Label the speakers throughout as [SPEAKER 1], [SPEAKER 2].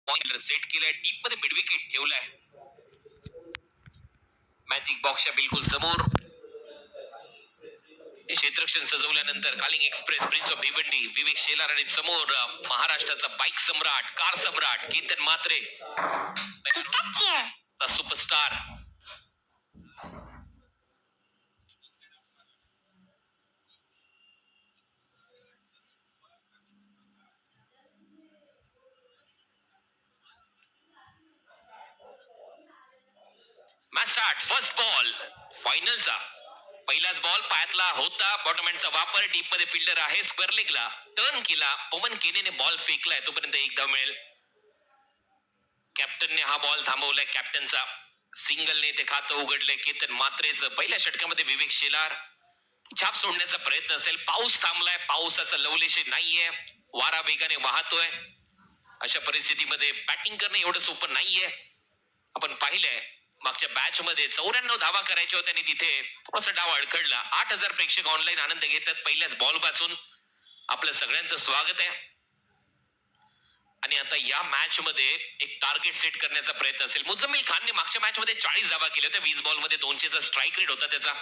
[SPEAKER 1] Point set केलाय, deep मध्ये mid wicket ठेवलाय. मॅजिक बॉक्सच्या बिलकुल समोर हे क्षेत्ररक्षण सजवल्यानंतर Kalinga express, prince of Bhiwandi, Vivek Shelar आणि समोर महाराष्ट्राचा बाईक सम्राट, कार सम्राट Ketan Mhatre, superstar. Match start. First ball फायनलचा पहिलाच बॉल पायातला होता. बॉटमॅनचा वापर, डीप मध्ये फिल्डर आहे, स्क्वेअर लेगला टर्न केला. पवन केनेने बॉल फेकलाय, तोपर्यंत एक धाव मिळेल. कॅप्टनने हा बॉल थांबवलाय. कॅप्टनचा सिंगलने ते खातं उघडलंय. केतन मात्रेचं पहिल्या षटकामध्ये विवेक शेलार छाप सोडण्याचा प्रयत्न असेल. पाऊस थांबलाय, पावसाचा लवलेशे नाहीये, वारा वेगाने वाहतोय. अशा परिस्थितीमध्ये बॅटिंग करणं एवढं सोपं नाहीये. आपण पाहिलंय मागच्या बॅच मध्ये 94 धावा करायच्या होत्या आणि तिथे थोडासा डाव अडखडला. 8,000 प्रेक्षक ऑनलाईन आनंद घेतात पहिल्याच बॉल पासून. आपलं सगळ्यांचं स्वागत आहे. आणि आता या मॅच मध्ये एक टार्गेट सेट करण्याचा प्रयत्न असेल. मुझम्मिल खानने मागच्या मॅच मध्ये 40 धावा केल्या होत्या. 20 बॉल मध्ये 200चा स्ट्राईक रेट होता त्याचा.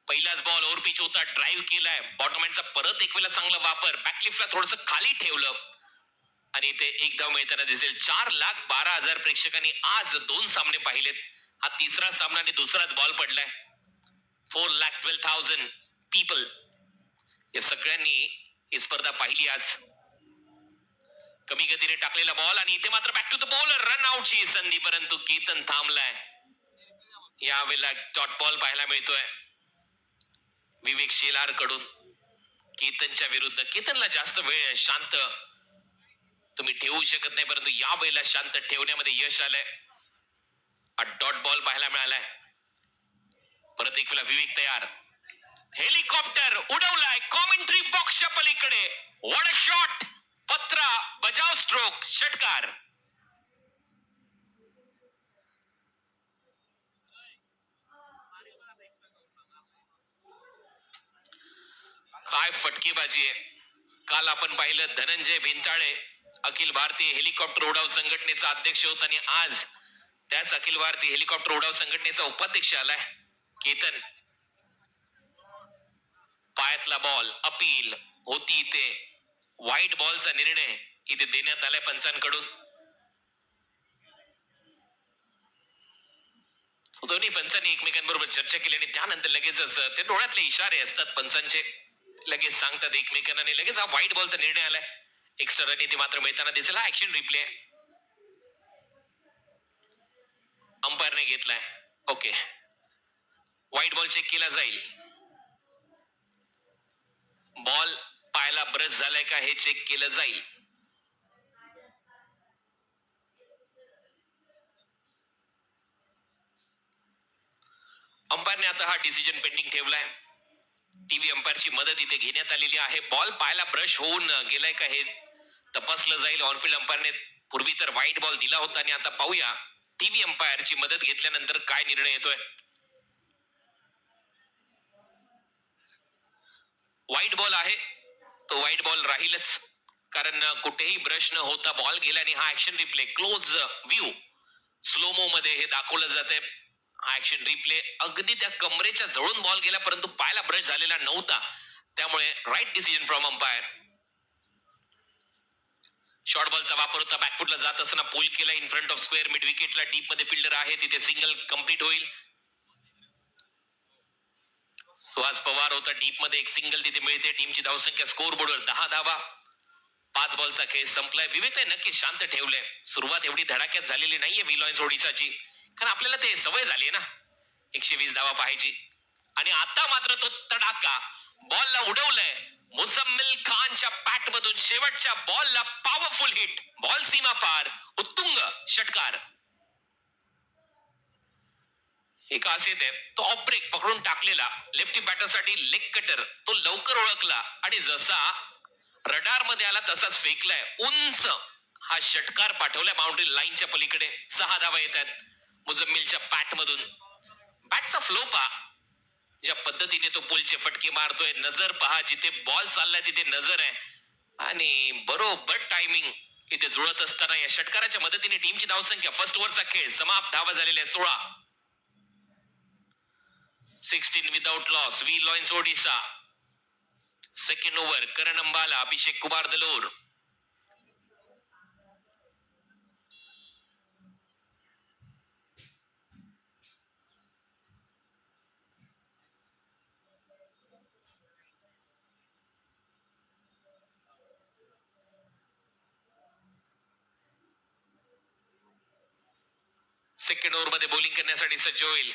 [SPEAKER 1] पहिलाच बॉल ओव्हर पिच होता, ड्राईव्ह केलाय. बॉटमॅनचा परत एक वेळा चांगला वापर, बॅकलिफ्टला थोडस खाली ठेवलं आणि ते एक धाव मिळताना दिसेल. 4,12,000 प्रेक्षकांनी आज 2 सामने पाहिलेत. हा तिसरा सामना आणि दुसराच बॉल पडलाय. 4,12,000 पीपल या सगळ्यांनी ही स्पर्धा पाहिली आज. कमी गतीने टाकलेला बॉल आणि इथे मात्र back to the bowler, run आउटची संधी, परंतु केतन थांबलाय. यावेळेला डॉट बॉल पाहायला मिळतोय विवेक शेलार कडून केतनच्या विरुद्ध. केतनला जास्त वेळ शांत तुम्ही ठेवू शकत नाही, परंतु या वेळेला शांत ठेवण्यामध्ये यश आलंय. डॉट बॉल पाहायला मिळालाय. परत एक वेळा विवेक तयार, हेलिकॉप्टर उडवलाय कॉमेंट्री बॉक्सच्या पलीकडे. What a shot. पत्रा बजाव स्ट्रोक, षटकार. काय फटकेबाजी आहे. काल आपण पाहिलं धनंजय भिंताळे अखिल भारतीय हेलिकॉप्टर उडाव संघटनेचा अध्यक्ष होता आणि आज त्याच अखिल भारतीय हेलिकॉप्टर उडाव संघटनेचा उपाध्यक्ष आलाय केतन. पायातला बॉल अपील होती इथे. व्हाईट बॉलचा निर्णय इथे देण्यात आलाय पंचांकडून. दोन्ही पंचांनी एकमेकांबरोबर चर्चा केली आणि त्यानंतर लगेचच ते डोळ्यातले इशारे असतात पंचांचे, लगेच सांगतात एकमेकांना आणि लगेच हा व्हाईट बॉलचा निर्णय आलाय. एक्स्ट्रा रन इथे मात्र मिळताना दिसेल. हा ऍक्शन रिप्ले अंपायरने घेतलाय. ओके, व्हाईट बॉल चेक केला जाईल. बॉल पायाला ब्रश झालाय का हे चेक केलं जाईल. अंपायरने आता हा डिसिजन पेंडिंग ठेवलाय. टीव्ही अंपायरची मदत इथे घेण्यात आलेली आहे. बॉल पायाला ब्रश होऊन गेलाय का हे तपासलं जाईल. ऑनफिल्ड अंपायरने पूर्वी तर व्हाईट बॉल दिला होता आणि आता पाहूया टीव्ही अंपायरची मदत घेतल्यानंतर काय निर्णय येतोय. व्हाईट बॉल आहे तो व्हाईट बॉल राहीलच, कारण कुठेही ब्रश न होता बॉल गेला आणि हा action replay close view slomo मध्ये हे दाखवलं जाते. हा ऍक्शन रिप्ले अगदी त्या कमरेच्या जवळून बॉल गेला, परंतु पायाला ब्रश झालेला नव्हता, त्यामुळे right decision from umpire. Short बॉलचा वापर होता. बॅकफुटला जात असताना पुल केला in front of square. Mid विकेटला डीप मध्ये फिल्डर आहे, तिथे सिंगल कंप्लीट होईल. सुहास पवार होता डीप मध्ये, एक सिंगल तिथे मिळते. टीमची धावसंख्या स्कोर बोर्डवर 10 धावा. 5 बॉलचा खेळ संपलाय. विवेकने नक्की शांत ठेवलंय. सुरुवात एवढी धडाक्यात झालेली नाहीये विलॉयन्स ओडिसाची, कारण आपल्याला ते सवय झाली ना 120 धावा पाहायची. आणि आता मात्र तो तडाका बॉलला उडवलंय. मुझम्मिल खानच्या पॅट मधून शेवटच्या बॉलला पॉवरफुल हिट. बॉल सीमा पार, उत्तुंग षटकार. एक खासियत आहे, तो ऑफ ब्रेक पकडून टाकलेला लेफ्टी बॅटरसाठी लेग कटर तो लवकर ओळखला आणि जसा रडार मध्ये आला तसाच फेकलाय. उंच हा षटकार पाठवलाय बाउंड्री लाईनच्या पलीकडे. 6 धावा येत आहेत मुझम्मिलच्या पॅट मधून. बॅटचा फ्लो पहा, ज्या पद्धतीने तो पुलचे फटके मारतोय. नजर पहा, जिथे बॉल चाललाय तिथे नजर आहे आणि बरोबर टायमिंग इथे जुळत असताना या षटकाराच्या मदतीने टीमची धावसंख्या फर्स्ट ओव्हरचा खेळ समाप्त. धावा झालेल्या 16. 16 without loss. We lions Odisha. Second over Karan Ambala, Abhishek Kumar Dalor. Second over मध्ये बॉलिंग करण्यासाठी सज्ज होईल.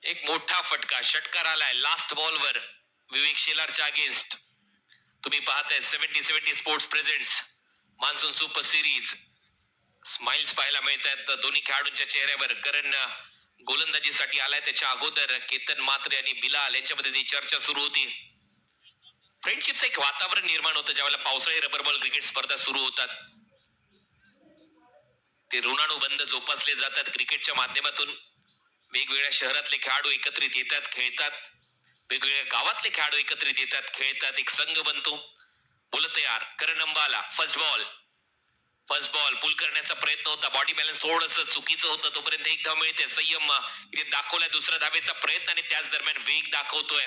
[SPEAKER 1] एक मोठा फटका षटकार आलाय लास्ट बॉलवर विवेक शेलारच्या अगेन्स्ट. तुम्ही पाहताय 70-70 sports presents monsoon super series. Smiles पाहायला मिळत आहेत दोन्ही खेळाडूंच्या चेहऱ्यावर. करण गोलंदाजीसाठी आलाय, त्याच्या अगोदर केतन मात्रे आणि बिलाल यांच्यामध्ये ती चर्चा सुरू होती. फ्रेंडशिपचं एक वातावरण निर्माण होतं ज्यावेळेला पावसाळी रबर बॉल क्रिकेट स्पर्धा सुरू होतात. ते ऋणानुबंध जोपासले जातात क्रिकेटच्या माध्यमातून. वेगवेगळ्या शहरातले खेळाडू एकत्रित येतात, खेळतात. वेगवेगळ्या गावातले खेळाडू एकत्रित येतात, खेळतात. एक संघ बनतो. बोलत तयार करण अंबाला. फर्स्ट बॉल पुल करण्याचा प्रयत्न होता. बॉडी बॅलन्स थोडस चुकीचं होतं. तोपर्यंत एक धाव मिळते. संयम इथे दाखवलाय दुसऱ्या धावेचा प्रयत्न आणि त्याच दरम्यान वेग दाखवतोय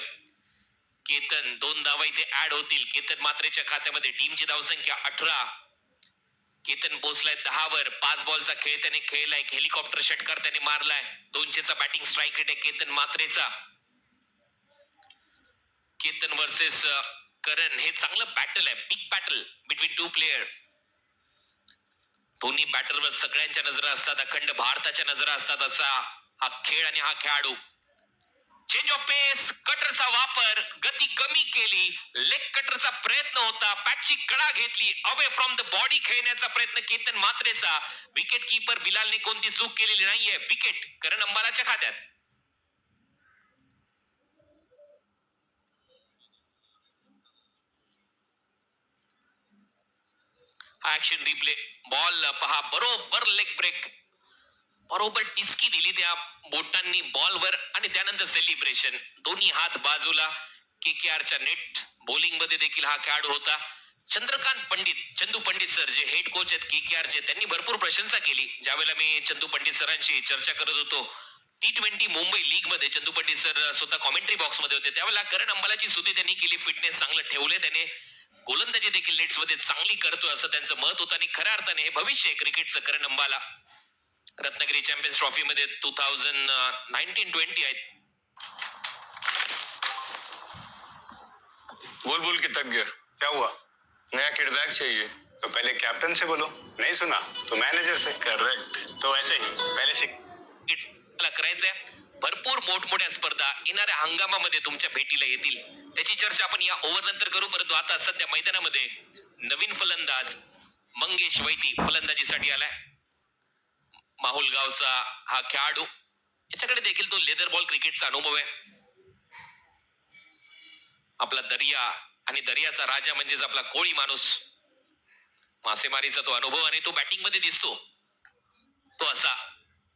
[SPEAKER 1] केतन. 2 धावा इथे ऍड होतील केतन मात्रेच्या खात्यामध्ये. टीमची धावसंख्या 18. केतन पोहोचलाय 10 वर. 5 बॉलचा खेळ त्याने खेळलाय. हेलिकॉप्टर षटकार त्याने मारलाय. 200चा बॅटिंग स्ट्राईक रेट आहे केतन मात्रेचा. केतन वर्सेस करण हे चांगलं बॅटल आहे. Big battle between 2 player. दोन्ही बॅटरवर सगळ्यांच्या नजरा असतात, अखंड भारताच्या नजरा असतात असा हा खेळ आणि हा खेळाडू. चेंज ऑफ पेस, कटरचा वापर, गती कमी केली. लेग कटरचा प्रयत्न होता. पॅटची कडा घेतली. अवे फ्रॉम द बॉडी खेळण्याचा प्रयत्न केतन मात्रेचा. विकेट कीपर बिलालने कोणती चूक केलेली नाहीये. विकेट करण अंबालाच्या खात्यात. Action replay. बॉल पहा, बरोबर लेग ब्रेक, बरोबर टिचकी दिली त्या बोटांनी बॉलवर आणि त्यानंतर सेलिब्रेशन. दोन्ही हात बाजूला. केकेआरच्या नेट बॉलिंग मध्ये देखील हा खेळाडू होता. चंद्रकांत पंडित, चंदू पंडित सर जे हेड कोच आहेत केकेआरचे, त्यांनी भरपूर प्रशंसा केली ज्यावेळेला मी चंदू पंडित सरांशी चर्चा करत होतो. T20 मुंबई लीग मध्ये चंदू पंडित सर स्वतः कॉमेंट्री बॉक्स मध्ये होते. त्यावेळेला करण अंबालाची स्तुती त्यांनी केली. फिटनेस चांगलं ठेवले त्याने. गोलंदाजी देखील नेट्स मध्ये चांगली करतोय असं त्यांचं मत होतं आणि खऱ्या अर्थाने हे भविष्य आहे क्रिकेटचं करण अंबाला. रत्नागिरी चॅम्पियन्स ट्रॉफी मध्ये 2019-20 आहेत.
[SPEAKER 2] बोल बोल के थक गया. क्या हुआ? नया किडबैक चाहिए. तो पहले कैप्टन से बोलो. नहीं सुना तो मैनेजर से. करेक्ट. तो ऐसे ही पहले से
[SPEAKER 1] करायचंय. भरपूर मोठमोठ्या स्पर्धा येणाऱ्या हंगामामध्ये तुमच्या भेटीला येतील. त्याची चर्चा आपण या ओव्हर नंतर करू. परंतु आता सध्या मैदानामध्ये नवीन फलंदाज मंगेश वैती फलंदाजीसाठी आलाय. माहुल गावचा हा खेळाडू. याच्याकडे देखील तो लेदर बॉल क्रिकेटचा अनुभव आहे. आपला दर्या आणि दर्याचा राजा म्हणजेच आपला कोळी माणूस. मासेमारीचा तो अनुभव आणि तो बॅटिंग मध्ये दिसतो. तो असा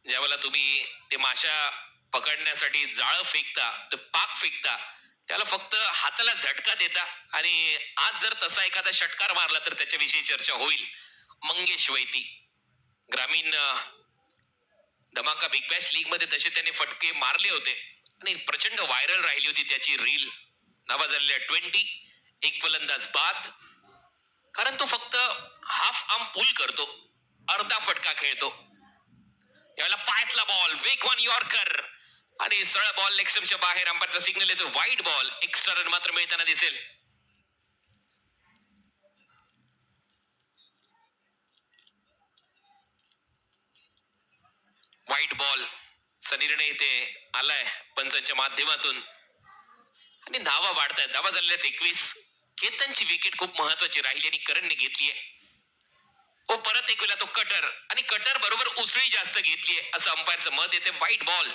[SPEAKER 1] ज्यावेळेला तुम्ही ते माशा पकडण्यासाठी जाळं फेकता, ते पाक फेकता, त्याला फक्त हाताला झटका देता आणि आज जर तसा एखादा षटकार मारला तर त्याच्याविषयी चर्चा होईल. मंगेश वैती ग्रामीण धमाका बिग बॅश लीग मध्ये तसे त्याने फटके मारले होते आणि प्रचंड व्हायरल राहिली होती त्याची रील. नावा झालेल्या 20. एक फलंदाज बाद, कारण तो फक्त हाफ आर्म पुल करतो, अर्धा फटका खेळतो. यावेळेला पायातला बॉल, वेगवान यॉर्कर आणि सरळ बॉल लेग स्टंपच्या बाहेर. अंपायरचा सिग्नल येतो वाईड बॉल. एक्स्ट्रा रन मात्र मिळताना दिसेल. वाईट बॉल चा निर्णय इथे आलाय पंचांच्या माध्यमातून आणि धावा वाढतायत. धावा झालेल्या 21. केतनची विकेट खूप महत्वाची राहिली आणि करणने घेतलीये. ओ परत एक वेळा तो कटर आणि कटर बरोबर उसळी जास्त घेतलीये असं अंपायरचं मत येते. वाईट बॉल.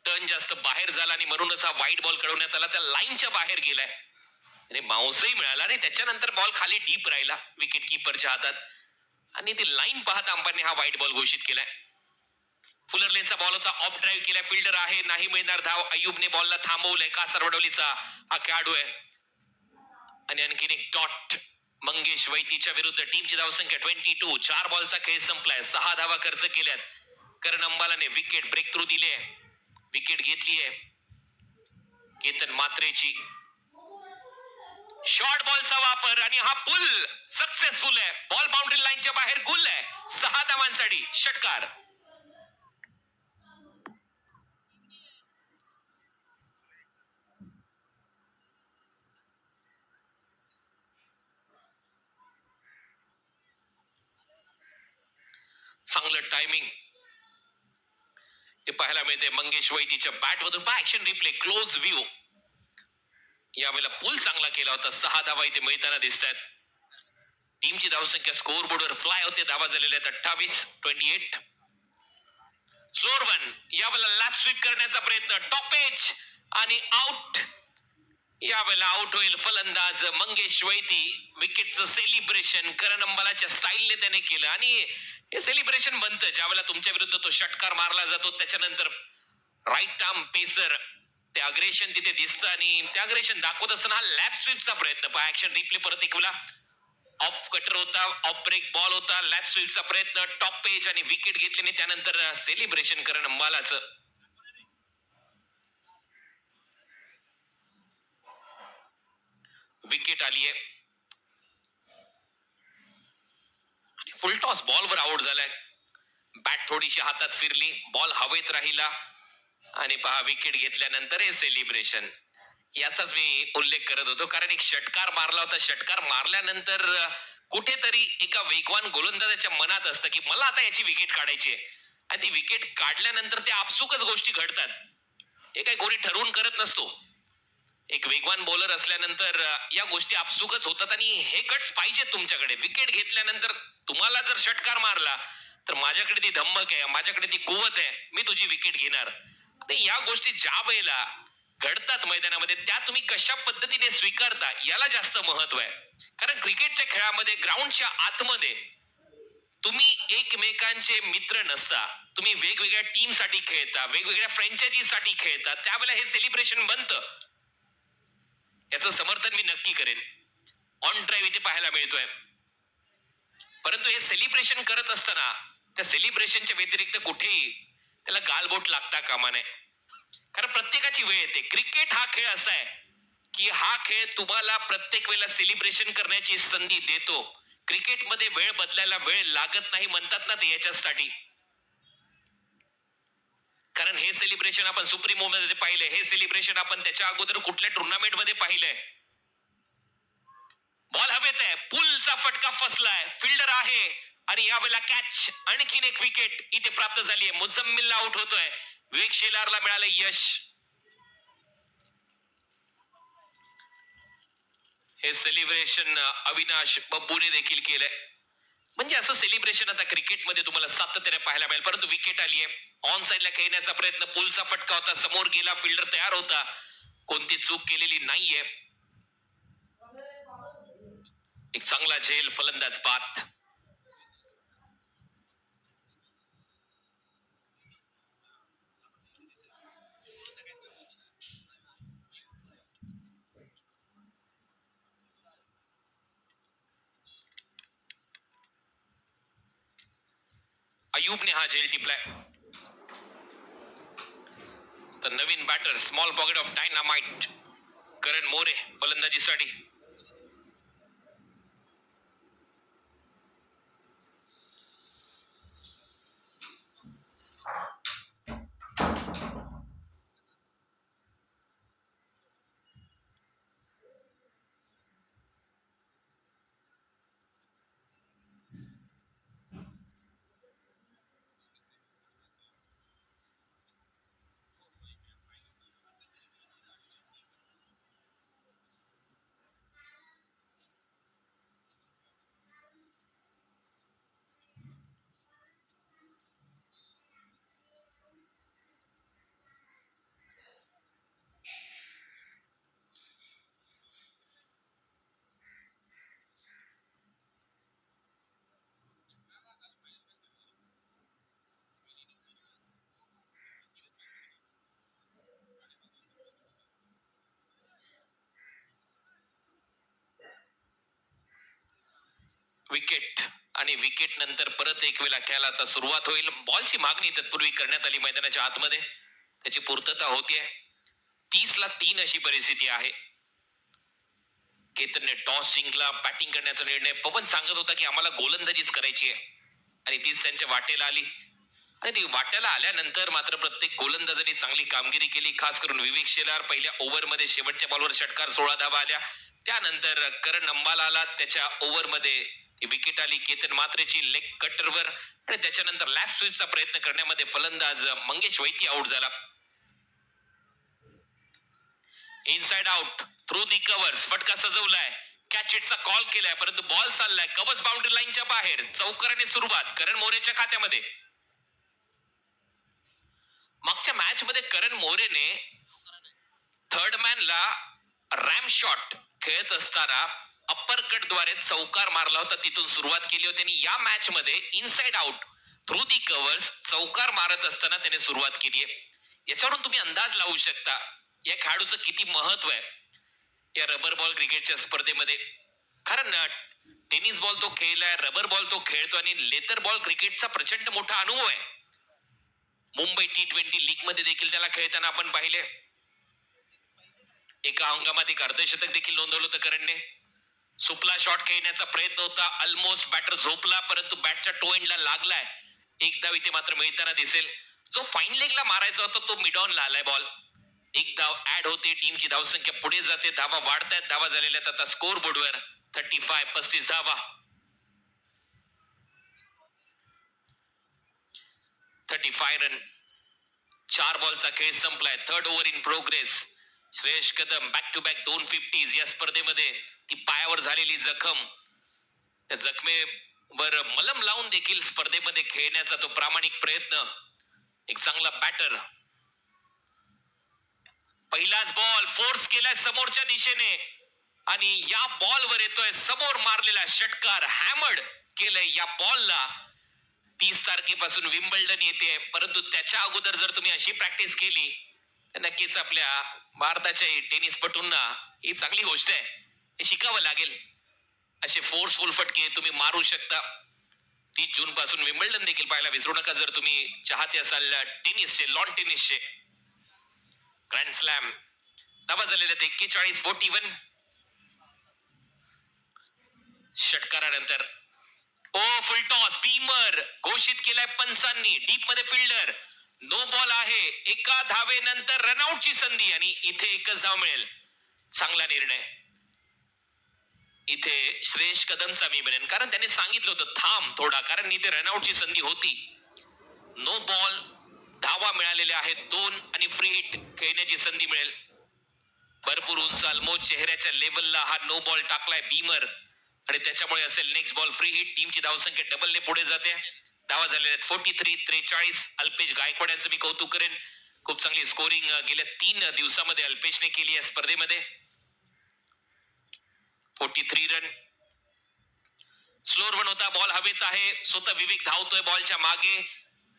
[SPEAKER 1] टर्न जास्त बाहेर झाला आणि म्हणूनच हा वाईट बॉल कडवण्यात आला. त्या लाईनच्या बाहेर गेलाय आणि बाउन्सही मिळाला आणि त्याच्यानंतर बॉल खाली डीप राहिला विकेट किपरच्या हातात आणि ती लाईन पाहता अंपायरने हा वाईट बॉल घोषित केलाय. फुलर लेनचा बॉल होता. ऑफ ड्राईव्ह केलाय. फिल्डर आहे, नाही मिळणार धाव. अयुबने बॉलला थांबवलंय. कासरवडवलीचा हा खेळाडू आहे आणि आणखीन एक डॉट मंगेश वैतीच्या विरुद्ध टीमची धावसंख्या 22. 4 बॉलचा खेळ संपलाय. 6 धावा खर्च केल्यात. करण अंबालाने विकेट ब्रेक थ्रू दिले. विकेट घेतली आहे केतन मात्रेची. शॉर्ट बॉलचा वापर आणि हा पुल सक्सेसफुल आहे. बॉल बाउंड्री लाईनच्या बाहेर गुल आहे. 6 धावांसाठी षटकार. चांगलं टायमिंग हे पाहायला मिळते मंगेश वैतीच्या बॅट मधून. Action replay close view. यावेळेला पुल चांगला केला होता. 6 धावा इथे मिळताना दिसत आहेत. टीमची धावसंख्या स्कोअर बोर्डवर फ्लाय होते. धावा झालेल्या आहेत 28. Slower one. यावेळेला लॅप स्वीप करण्याचा प्रयत्न. टॉप एज आणि आउट. यावेळेला आउट होईल फलंदाज मंगेश वैती. विकेटचं सेलिब्रेशन करण अंबालाच्या स्टाईलने त्याने केलं आणि हे सेलिब्रेशन बनतं ज्यावेळेला तुमच्या विरुद्ध तो षटकार मारला जातो. त्याच्यानंतर राईट आर्म पेसर ते अग्रेशन तिथे दिसतं आणि ते अग्रेशन दाखवत असताना हा लॅप स्वीपचा प्रयत्न पहा. ऍक्शन रिप्ले परत एक वेळा. ऑफ कटर होता, ऑफ ब्रेक बॉल होता, लॅप स्वीपचा प्रयत्न, टॉप पेज आणि विकेट घेतल्याने त्यानंतर सेलिब्रेशन करण अंबालाचं. विकेट आली आहे आणि फुलटॉस बॉलवर आउट झालाय. बॅट थोडीशी हातात फिरली, बॉल हवेत राहिला आणि पहा विकेट घेतल्यानंतर हे सेलिब्रेशन. याचाच मी उल्लेख करत होतो कारण एक षटकार मारला होता. षटकार मारल्यानंतर कुठेतरी एका वेगवान गोलंदाजाच्या मनात असतं की मला आता याची विकेट काढायची आहे आणि ती विकेट काढल्यानंतर ते आपसुकच गोष्टी घडतात. हे काही कोणी ठरवून करत नसतो. एक वेगवान बॉलर असल्यानंतर या गोष्टी आपसुकच होतात आणि हे गट्स पाहिजेत तुमच्याकडे. विकेट घेतल्यानंतर तुम्हाला जर षटकार मारला तर माझ्याकडे ती धम्मक आहे, माझ्याकडे ती कुवत आहे, मी तुझी विकेट घेणार. आणि या गोष्टी ज्या वेळेला घडतात मैदानामध्ये त्या तुम्ही कशा पद्धतीने स्वीकारता याला जास्त महत्व आहे. कारण क्रिकेटच्या खेळामध्ये ग्राउंडच्या आतमध्ये तुम्ही एकमेकांचे मित्र नसता. तुम्ही वेगवेगळ्या टीम साठी खेळता, वेगवेगळ्या फ्रँचायझी साठी खेळता. त्यावेळेला हे सेलिब्रेशन बनतं. याचं समर्थन मी नक्की करेन. ऑन ड्राईव्ह इथे पाहायला मिळतोय. परंतु हे सेलिब्रेशन करत असताना त्या सेलिब्रेशनच्या व्यतिरिक्त कुठेही त्याला गालबोट लागता कामा नये. कारण प्रत्येकाची वेळ येते. क्रिकेट हा खेळ असा आहे की हा खेळ तुम्हाला प्रत्येक वेळेला सेलिब्रेशन करण्याची संधी देतो. क्रिकेटमध्ये वेळ बदलायला वेळ लागत नाही म्हणतात ना ते याच्यासाठी. कारण हे सेलिब्रेशन आपण सुप्रीमो मध्ये पाहिलंय. हे सेलिब्रेशन आपण त्याच्या अगोदर कुठल्या टुर्नामेंट मध्ये पाहिलंय. बॉल हवेत आहे, पुलचा फटका फसलाय, फिल्डर आहे आणि यावेळेला कॅच. आणखीन एक विकेट इथे प्राप्त झाली आहे. मुझम्मिलला आउट होतोय. विवेक शेलारला मिळालं यश. हे सेलिब्रेशन अविनाश बब्बूने देखील केलंय. म्हणजे असं सेलिब्रेशन आता क्रिकेटमध्ये तुम्हाला सातत्याने पाहायला मिळेल. परंतु विकेट आली आहे. ऑन साईडला खेळण्याचा प्रयत्न, पुलचा फटका होता, समोर गेला, फिल्डर तयार होता, कोणती चूक केलेली नाहीये. एक चांगला झेल फलंदाज पाथ. अयूबने हा झेल टिपलाय. तर नवीन batter small pocket of dynamite Karan More फलंदाजीसाठी. विकेट आणि विकेट नंतर परत एक वेळा खेळायला आता सुरुवात होईल. बॉलची मागणी तत्पूर्वी करण्यात आली मैदानाच्या आतमध्ये, त्याची पूर्तता होतीये. 30-3 अशी परिस्थिती आहे. केतनने टॉस जिंकला. बॅटिंग करण्याचा निर्णय. पवन सांगत होता की आम्हाला गोलंदाजीच करायची आहे आणि तीच त्यांच्या वाटेला आली आणि ती वाट्याला आल्यानंतर मात्र प्रत्येक गोलंदाजांनी चांगली कामगिरी केली. खास करून विवेक शेलार पहिल्या ओव्हरमध्ये शेवटच्या बॉलवर षटकार, 16 धावा आल्या. त्यानंतर करण अंबाला आला, त्याच्या ओव्हरमध्ये ती विकेट आली केतन मात्रेची लेग कटरवर आणि त्याच्यानंतर लॅफ स्वीपचा प्रयत्न करण्यामध्ये फलंदाज मंगेश वैती आउट झाला. Inside out through the covers, फटका सजवलाय, कॅच इटचा कॉल केलाय, परंतु बॉल चाललाय कव्हर्स बाउंड्री लाईनच्या बाहेर. चौकाराने सुरुवात करण मोरेच्या खात्यामध्ये. मागच्या मॅच मध्ये करण मोरेने थर्ड मॅनला रॅम शॉट खेळत असताना अप्पर कट द्वारे चौकार मारला होता, तिथून सुरुवात केली होती आणि या मॅच मध्ये inside out through the covers चौकार मारत असताना त्याने सुरुवात केली आहे. याच्यावरून तुम्ही अंदाज लावू शकता या खेळाडूचं किती महत्व आहे या रबर बॉल क्रिकेटच्या स्पर्धेमध्ये. कारण टेनिस बॉल तो खेळलाय, रबर बॉल तो खेळतो आणि लेदर बॉल क्रिकेटचा प्रचंड मोठा अनुभव आहे. मुंबई T20 लीग मध्ये देखील त्याला खेळताना आपण पाहिले. एका हंगामात एक अर्धशतक देखील नोंदवलं होतं करणने. सुपला शॉट खेळण्याचा प्रयत्न होता, ऑलमोस्ट बॅटर झोपला, परंतु बॅटच्या टो एंडला लागलाय. एक धाव इथे मात्र मिळताना दिसेल. जो फाईन लेगला मारायचा होता तो मिड ऑनला आलाय बॉल. एक धाव ऍड होते, टीमची धावसंख्या पुढे जाते, धावा वाढतायत, धावा झालेल्या आता स्कोर बोर्डवर 35 धावा. 35 रन. 4 बॉलचा खेळ संपलाय. Third over in progress. Shreyas Kadam back to back 250 या स्पर्धेमध्ये. ती पायावर झालेली जखम, त्या जखमेवर मलम लावून देखील स्पर्धेमध्ये खेळण्याचा तो प्रामाणिक प्रयत्न. एक चांगला बॅटर. पहिलाच बॉल फोर्स केलाय समोरच्या दिशेने आणि या बॉलवर येतोय समोर मारलेला षटकार. हॅमर्ड केलंय या बॉलला. 30 तारखेपासून विम्बल्डन येते, परंतु त्याच्या अगोदर जर तुम्ही अशी प्रॅक्टिस केली तर नक्कीच आपल्या भारताच्या टेनिसपटूंना ही चांगली गोष्ट आहे, हे शिकावं लागेल. असे फोर्सफुल फटके तुम्ही मारू शकता. 30 जून पासून विम्बल्डन देखील पाहायला विसरू नका जर तुम्ही चाहते असाल टेनिसचे, लॉन टेनिसचे. Grand slam. धावा झालेल्या 41-41. षटकारानंतर फुल टॉस बीमर घोषित केलाय पंचांनी. डीप मध्ये फिल्डर. नो बॉल आहे. एका धावेनंतर रनआउटची संधी आणि इथे एकच धाव मिळेल. चांगला निर्णय इथे श्रेयस कदमचा मी म्हणेन, कारण त्याने सांगितलं होतं थांब थोडा, कारण इथे रनआउटची संधी होती. नो बॉल, धावा मिळालेल्या आहेत 2 आणि फ्री हिट खेळण्याची संधी मिळेल. भरपूर उंच ऑलमोस्ट चेहऱ्याच्या लेवलला हा नो बॉल टाकलाय बीमर आणि त्याच्यामुळे असेल नेक्स्ट बॉल फ्री हिट. टीमची धावसंख्या डबलने पुढे जाते. धावा झालेल्या 43-43. अल्पेश गायकवाड यांचं मी कौतुक करेन. खूप चांगली स्कोरिंग गेल्या 3 दिवसामध्ये अल्पेशने केली या स्पर्धेमध्ये. 43 रन. स्लोअर वन होता, बॉल हवेत आहे, स्वतः विवेक धावतोय बॉलच्या मागे.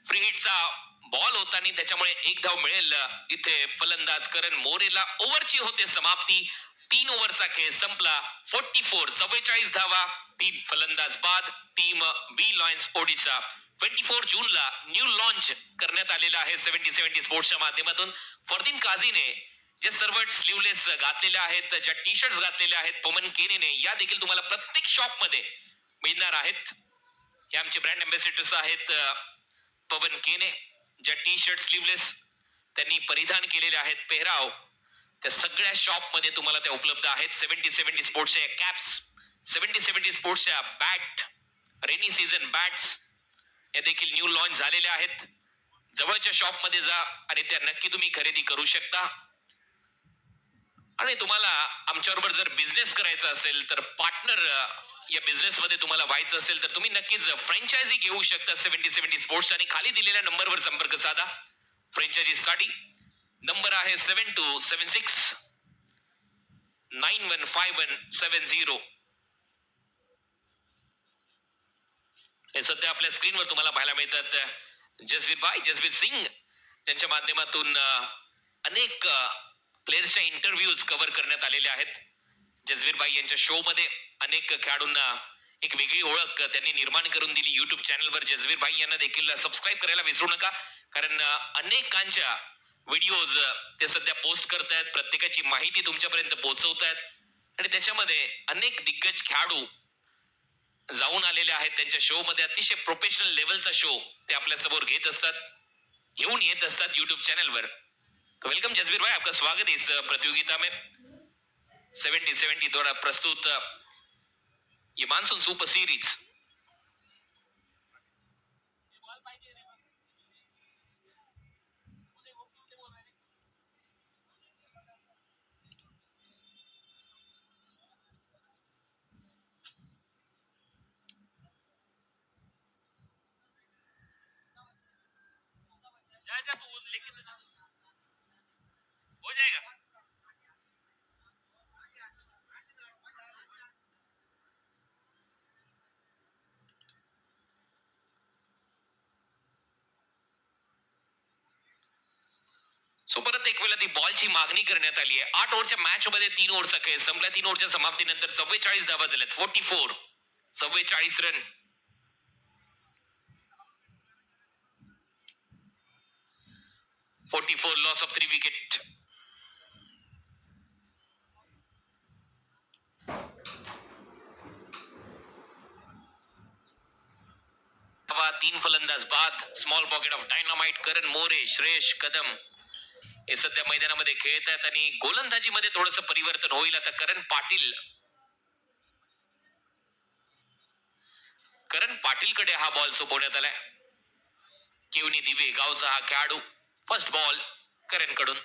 [SPEAKER 1] फ्री हिटचा बॉल होता आणि त्याच्यामुळे एक धाव मिळेल. इथे फलंदाज करण मोरेला. ओव्हरची होते समाप्ती. 3 ओव्हरचा खेळ संपला. 44 धावा. 3 फलंदाज बाद. टीम बी लॉयन्स ओडिशा 24 जूनला न्यू लॉन्च करण्यात आलेला आहे 70-70 स्पोर्ट्सच्या माध्यमातून. फरदीन काझीने जे सर्व स्लीवलेस घातलेले आहेत, ज्या टी शर्ट्स घातलेल्या आहेत पवन केनेने, या देखील तुम्हाला प्रत्येक शॉप मध्ये मिळणार आहेत. हे आमचे ब्रँड अँबॅसेडर्स आहेत पवन केने. ज्या टी शर्ट स्लीवलेस त्यांनी परिधान केलेले आहेत पेहराव, त्या सगळ्या शॉप मध्ये तुम्हाला त्या उपलब्ध आहेत. 70-70 स्पोर्ट्सच्या कॅप्स, 70-70 स्पोर्ट्सच्या बॅट, रेनी सीझन बॅट्स या देखील न्यू लॉन्च झालेल्या आहेत. जवळच्या शॉप मध्ये जा आणि त्या नक्की तुम्ही खरेदी करू शकता. आणि तुम्हाला आमच्याबरोबर जर बिझनेस करायचा असेल तर पार्टनर या बिझनेस मध्ये तुम्हाला व्हायचं असेल तर तुम्ही नक्कीच फ्रँचायझी घेऊ शकता 70-70 स्पोर्ट्स आणि खाली दिलेल्या नंबरवर संपर्क साधा. फ्रँचायझी साठी नंबर आहे 7276-915170. हे सध्या आपल्या स्क्रीनवर तुम्हाला पाहायला मिळतात जसवीर सिंग, त्यांच्या माध्यमातून अनेक प्लेयर्सच्या इंटरव्ह्यूज कव्हर करण्यात आलेले आहेत. जसवीर भाई यांच्या शो मध्ये अनेक खेळाडूंना एक वेगळी ओळख त्यांनी निर्माण करून दिली. युट्यूब चॅनलवर जसवीर भाई यांना देखील सबस्क्राईब करायला विसरू नका, कारण अनेकांच्या व्हिडिओज ते सध्या पोस्ट करतायत, प्रत्येकाची माहिती तुमच्यापर्यंत पोहोचवतायत आणि त्याच्यामध्ये अनेक दिग्गज खेळाडू जाऊन आलेले आहेत. त्यांच्या शो मध्ये अतिशय प्रोफेशनल लेवलचा शो ते आपल्या समोर घेऊन येत असतात यूट्यूब चैनल तो वेलकम जसवीर भाई, आपका स्वागत है इस प्रतियोगिता में। 70-70 द्वारा प्रस्तुत ये मानसून सुपर सीरीज। हो जाएगा। सो परत एक वेळा ती बॉलची मागणी करण्यात आली आहे. 8 ओव्हरच्या मॅच मध्ये 3 ओव्हरचा खेळ संपला. 3 ओव्हरच्या समाप्तीनंतर 44 धावा झाल्यात. 44 रन. 44 loss of 3 wicket. 3 फलंदाज बाद. Small pocket of dynamite. Karan More, Shreyas Kadam हे सध्या मैदानामध्ये खेळत आहेत आणि गोलंदाजीमध्ये थोडंसं परिवर्तन होईल. आता करण पाटीलकडे हा बॉल सोपवण्यात आलाय. केवनी दिवे गावचा हा खेळाडू. फर्स्ट बॉल करण कडून.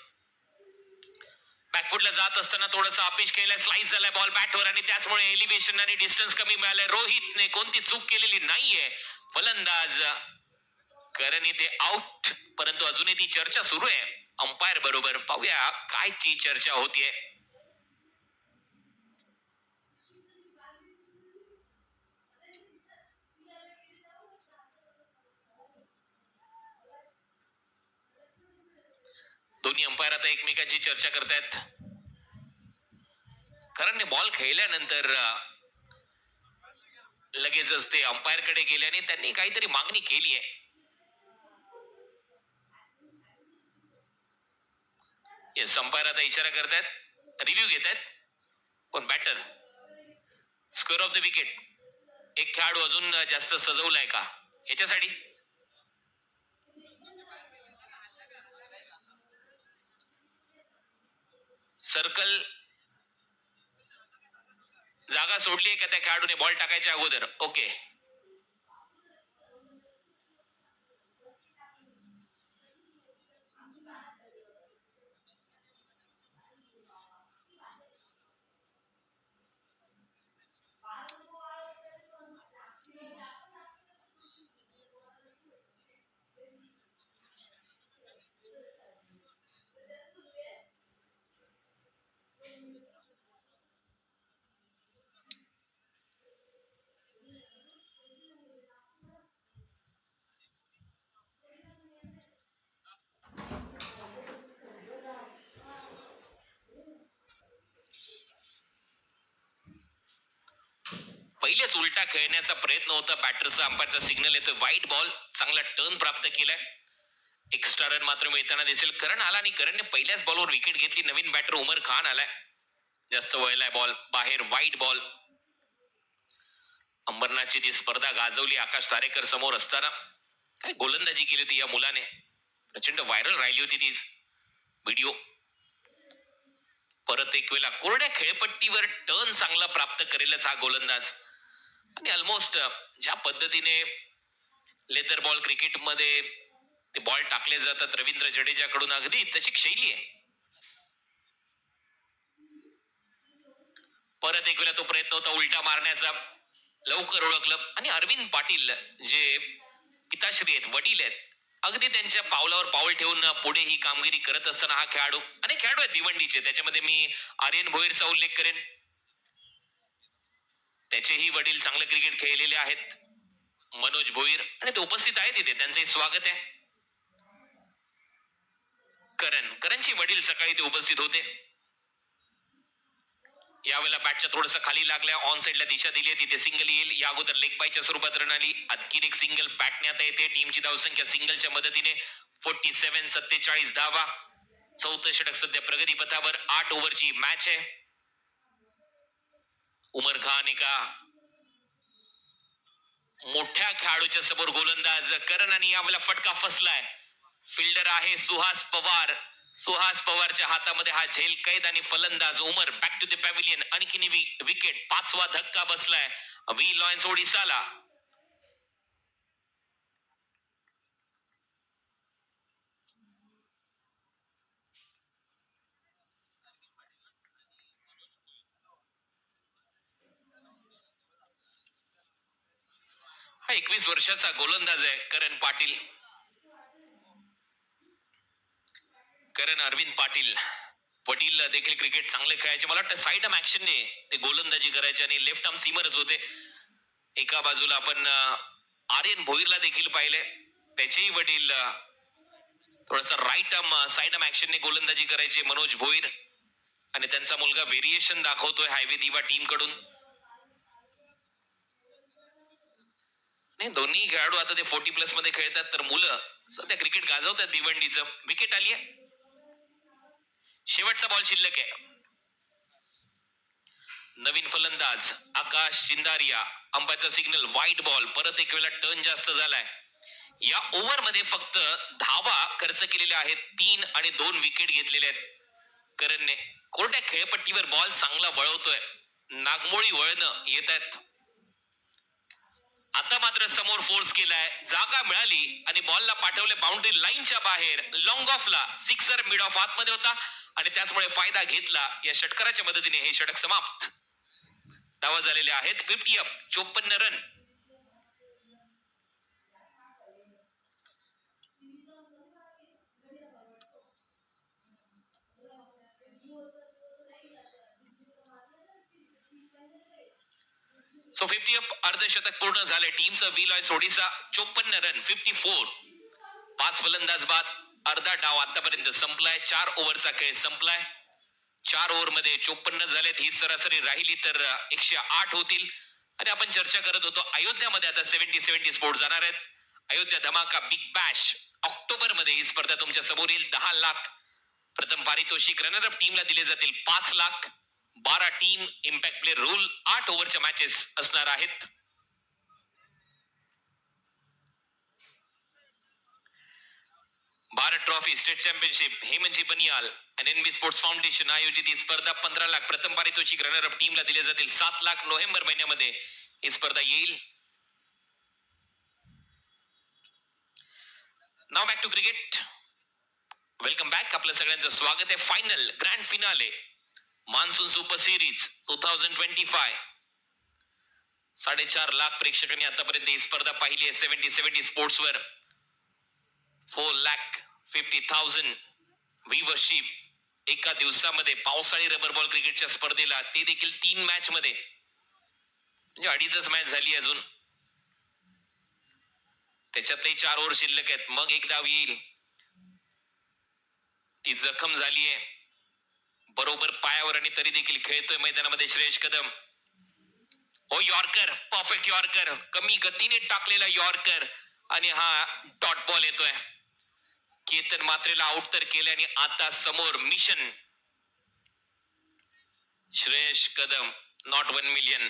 [SPEAKER 1] बॅकफुटला जात असताना थोडासा अपिश केलाय. स्लाइस झालाय बॉल बॅटवर आणि त्याचमुळे एलिव्हेशन आणि डिस्टन्स कमी मिळालाय. रोहितने कोणती चूक केलेली नाहीये. फलंदाज करण इथे आउट, परंतु अजूनही ती चर्चा सुरू आहे अंपायर बरोबर. पाहूया काय ती चर्चा होतीये. दोन्ही अंपायर आता एकमेकांची चर्चा करतायत. करणने बॉल खेळल्यानंतर लगेचच ते अंपायर कडे गेल्याने त्यांनी काहीतरी मागणी केली आहे. येस, अंपायर आता इशारा करतायत, रिव्ह्यू घेतायत. पण batter square off the wicket. एक खेळाडू अजून जास्त सजवलाय का याच्यासाठी? सर्कल जागा सोडली आहे का त्या खेळाडूने बॉल टाकायच्या अगोदर? ओके. पहिलेच उलटा खेळण्याचा प्रयत्न होता बॅटरचा. अंपायरचा सिग्नल येतो. वाईट बॉल. चांगला टर्न प्राप्त केलाय. एक्स्ट्रा रन मात्र मिळताना दिसेल. करण आला आणि करणने पहिल्याच बॉलवर विकेट घेतली. नवीन बॅटर उमर खान आलाय. जास्त वळलाय बॉल बाहेर. वाईट बॉल. अंबरनाथची ती स्पर्धा गाजवली आकाश तारेकर समोर असताना. काय गोलंदाजी केली होती या मुलाने. प्रचंड व्हायरल राहिली होती ती व्हिडिओ. परत एक वेळा कोरड्या खेळपट्टीवर टर्न चांगला प्राप्त करेलच हा गोलंदाज. आणि ऑलमोस्ट ज्या पद्धतीने लेदर बॉल क्रिकेटमध्ये ते बॉल टाकले जातात रवींद्र जडेजाकडून, अगदी तशी शैली आहे. परत एक वेळा तो प्रयत्न होता उलटा मारण्याचा. लवकर ओळखलं आणि अरविंद पाटील जे पिताश्री आहेत, वडील आहेत, अगदी त्यांच्या पावलावर पाऊल ठेवून पुढे ही कामगिरी करत असताना हा खेळाडू. अनेक खेळाडू आहेत भिवंडीचे. त्याच्यामध्ये मी आर्यन भोईरचा उल्लेख करेन. त्याचेही वडील चांगले क्रिकेट खेळलेले आहेत, मनोज भोईर, आणि ते उपस्थित आहेत इथे. त्यांचे स्वागत आहे. करणचे वडील सकाळी ते उपस्थित होते. यावेळेला बॅटच्या थोडस खाली लागल्या, ऑन साइडला दिशा दिली आहे, तिथे सिंगल येईल. या अगोदर लेग बायच्या स्वरूपात रन आली. आणखीन एक सिंगल बॅटने आता येते. टीमची धावसंख्या सिंगलच्या मदतीने 47, 47 धावा. चौथं षटक सध्या प्रगतीपथावर. 8 ओव्हरची मॅच आहे. उमर खान एका मोठ्या खेळाडूच्या समोर गोलंदाज करण, आणि यावेळेला फटका फसलाय. फिल्डर आहे सुहास पवार. सुहास पवारच्या हातामध्ये हा झेल कैद, आणि फलंदाज उमर बॅक टू द पॅव्हिलियन. आणखीन विकेट. 5वा धक्का बसलाय व्ही लॉयन्स ओडिसाला. हा 21 वर्षाचा गोलंदाज आहे करण पाटील. करण अरविंद पाटील. वडील देखील क्रिकेट चांगले खेळायचे. मला वाटतं साईड आर्म ऍक्शनने ते गोलंदाजी करायचे आणि लेफ्ट आर्म सीमरच होते. एका बाजूला आपण आर्यन भोईरला देखील पाहिले. त्याचेही वडील थोडासा राईट आर्म साईड आर्म ऍक्शनने गोलंदाजी करायचे, मनोज भोईर. आणि त्यांचा मुलगा व्हेरिएशन दाखवतोय हायवे दिवा टीम कडून. नाही, दोन्ही खेळाडू आता ते 40+ मध्ये खेळतात, तर मुलं सध्या क्रिकेट गाजवतात भिवंडीचं. विकेट आली आहे. शेवटचा बॉल शिल्लक आहे. नवीन फलंदाज आकाश चिंदारिया. अंपायरचा सिग्नल वाईट बॉल. परत एक वेळा टर्न जास्त झालाय. या ओव्हर मध्ये फक्त धावा खर्च केलेल्या आहेत. 3 आणि 2 विकेट घेतलेले आहेत करणने. कोरड्या खेळपट्टीवर बॉल चांगला वळवतोय. नागमोळी वळणं येत आहेत. आता मात्र समोर फोर्स केलाय. जागा मिळाली आणि बॉलला पाठवले बाउंड्री लाईनच्या बाहेर. लॉंग ऑफला सिक्सर मिड ऑफ आतमध्ये होता आणि त्याचमुळे फायदा घेतला. या षटकाराच्या मदतीने हे षटक समाप्त. धावा झालेले आहेत 50 अप, 54 रन. सो 50 अप, अर्धशतक पूर्ण झाले. टीमचं व्ही लॉयन्स ओडिसा 54 रन, 54. 5 फलंदाज बाद. अर्धा डाव आतापर्यंत संपलाय. 4 ओव्हरचा खेळ संपलाय. 4 ओव्हर मध्ये 54 झालेत. ही सरासरी राहिली तर 108 होतील. आणि आपण चर्चा करत होतो अयोध्यामध्ये आता 70 स्पोर्ट जाणार आहेत. अयोध्या धमाका बिग बॅश ऑक्टोबर मध्ये ही स्पर्धा तुमच्या समोर येईल. 10 लाख प्रथम पारितोषिक. रनरअप टीमला दिले जातील 5 lakh. 12 team impact play rule. 8 ओव्हरच्या मॅचेस असणार आहेत. Bharat trophy state championship Hemanji Baniyal आणि एनबी स्पोर्ट्स फाउंडेशन आयोजित ही स्पर्धा 15 लाख प्रथम पारितोषिक. रनरअप टीमला दिले जातील 7 लाख. नोव्हेंबर महिन्यामध्ये ही स्पर्धा येईल. नाव back to cricket. Welcome back. आपलं सगळ्यांचं स्वागत आहे. Final grand finale monsoon super series 2025. 4.5 lakh प्रेक्षकांनी आतापर्यंत ही स्पर्धा पाहिली आहे 70 स्पोर्ट्स वर. 4,50,000 व्ह्यूअरशिप एका दिवसामध्ये पावसाळी रबर बॉल क्रिकेटच्या स्पर्धेला, ते देखील 3 मॅच मध्ये. म्हणजे 2.5च मॅच झाली अजून. त्याच्यातही 4 ओव्हर शिल्लक आहेत. मग एक धाव येईल. ती जखम झालीये बरोबर पायावर आणि तरी देखील खेळतोय मैदानामध्ये श्रेयस कदम. ओ यॉर्कर, परफेक्ट यॉर्कर. कमी गतीने टाकलेला यॉर्कर आणि हा डॉट बॉल येतोय. केतन मात्रेला आउट तर केले आणि आता समोर mission Shreyas Kadam. Not 1 million.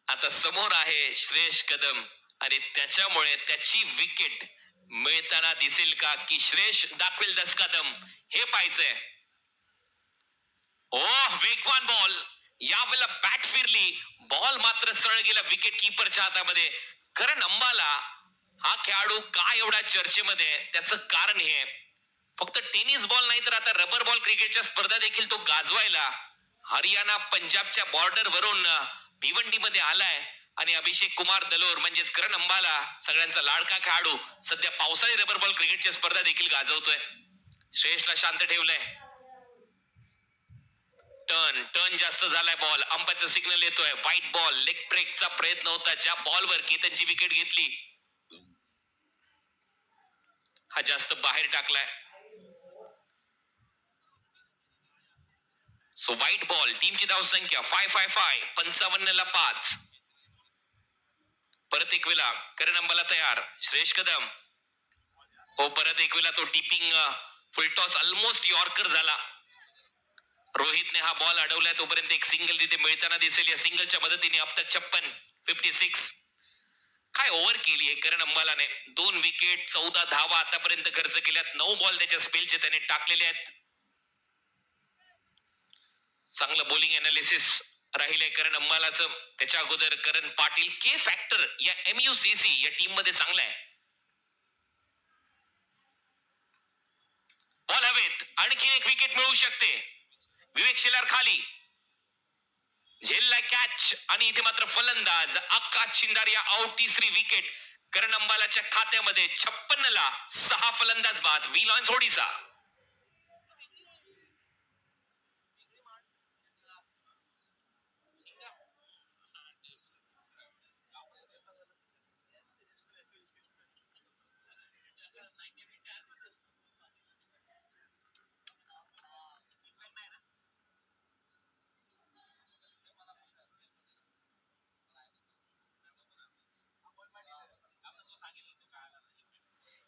[SPEAKER 1] आता समोर आहे श्रेयस कदम आणि त्याच्यामुळे त्याची विकेट मिळताना दिसेल का, की श्रेयस दाखवेल 10 कदम, हे पाहायचंय. ओह, वेगवान बॉल. यावेळेला बॅट फिरली, बॉल मात्र सरळ गेला विकेट किपरच्या हातामध्ये. करण अंबाला हा खेळाडू का एवढा चर्चेमध्ये, त्याचं कारण हे फक्त टेनिस बॉल नाही तर आता रबर बॉल क्रिकेटच्या स्पर्धा देखील तो गाजवायला हरियाणा पंजाबच्या बॉर्डर वरून भिवंडीमध्ये आलाय. आणि अभिषेक कुमार दलोर म्हणजेच करण अंबाला सगळ्यांचा लाडका खेळाडू सध्या पावसाळी रबर बॉल क्रिकेटच्या स्पर्धा देखील गाजवतोय. श्रेयसला शांत ठेवलंय. टर्न जास्त झालाय बॉल. अंपायरचा सिग्नल येतोय. White ball. लेग ब्रेकचा प्रयत्न होता. ज्या बॉलवर केतनची विकेट घेतली हा जास्त बाहेर टाकलाय. So white ball. टीमची धावसंख्या 555, 55ला 5. परत एक वेळा करण अंबाला तयार. श्रेयस कदम. हो, परत एक वेळा तो टिपिंग फुलटॉस ऑलमोस्ट यॉर्कर झाला. रोहितने हा बॉल अडवलाय, तोपर्यंत एक सिंगल तिथे मिळताना दिसेल. या सिंगलच्या मदतीने अब तक 56. काय ओव्हर केली आहे करण अंबालाने. 2 विकेट, 14 धावा आतापर्यंत खर्च केल्यात. 9 बॉल त्याच्या स्पेलचे त्याने टाकलेले आहेत. चांगलं बॉलिंग अनालिसिस राहिले करण अंबालाचं. त्याच्या अगोदर करण पाटील. के फॅक्टर या MUCC या टीम मध्ये चांगला आहे. बॉल हवेत. आणखी एक विकेट मिळू शकते. विवेक शेलार खाली झेललाय कॅच आणि इथे मात्र फलंदाज आकाश चिंदारिया आउट. 3री विकेट करण अंबालाच्या खात्यामध्ये. 56ला 6 फलंदाज बाद. वी लॉन्स ओडिसा.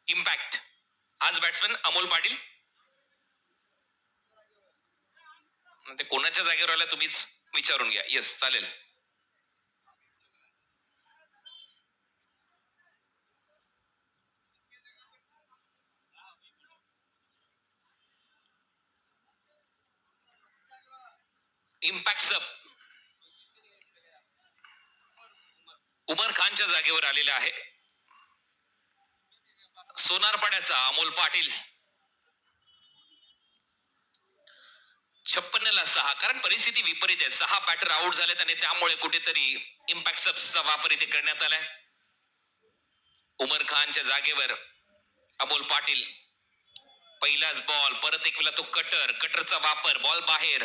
[SPEAKER 1] इम्पॅक्ट आज बॅट्समन अमोल पाटील. ते कोणाच्या जागेवर आला तुम्हीच विचारून घ्या. येस, चालेल. इम्पॅक्ट उमर खानच्या जागेवर आलेला आहे. सोनारपाड्याचा अमोल पाटील. 56ला 6. कारण परिस्थिती विपरीत आहे. 6 बॅटर आउट झालेत आणि त्यामुळे कुठेतरी इम्पॅक्ट सबचा वापर इथे करण्यात आलाय. उमर खानच्या जागेवर अमोल पाटील. पहिलाच बॉल. परत एक वेळा तो कटरचा वापर. बॉल बाहेर.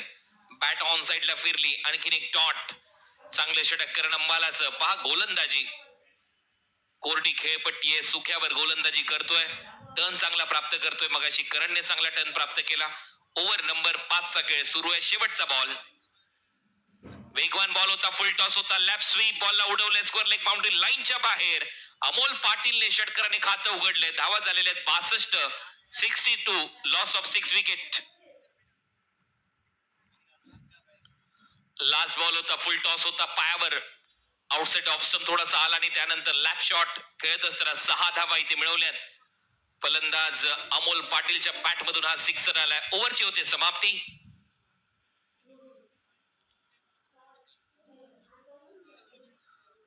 [SPEAKER 1] बॅट ऑन साइडला फिरली. आणखीन एक डॉट. चांगले षटक करण अंबालाचं. पहा गोलंदाजी. कोरडी खेळपट्टी आहे. सुख्यावर गोलंदाजी करतोय. टर्न चांगला प्राप्त करतोय. मगाशी करणने चांगला टर्न प्राप्त केला. ओव्हर नंबर 5चा खेळ सुरू आहे. शेवटचा बॉल. वेगवान बॉल होता. फुल टॉस होता. Left sweep. बॉलला उडवले. स्क्वेअर लेग बाउंड्री लाईनच्या बाहेर. अमोल पाटीलने षटकाराने खातं उघडले. धावा झालेले आहेत 62. 62. Loss of 6 wicket. Last ball होता. फुल टॉस होता. पायावर आउटसाइड ऑफ स्टंप थोडासा आला आणि त्यानंतर लॅप शॉट खेळत असताना 6 धावा इथे मिळवल्यात. फलंदाज अमोल पाटीलच्या बॅट मधून हा सिक्सर आलाय. ओव्हरची होते समाप्ती.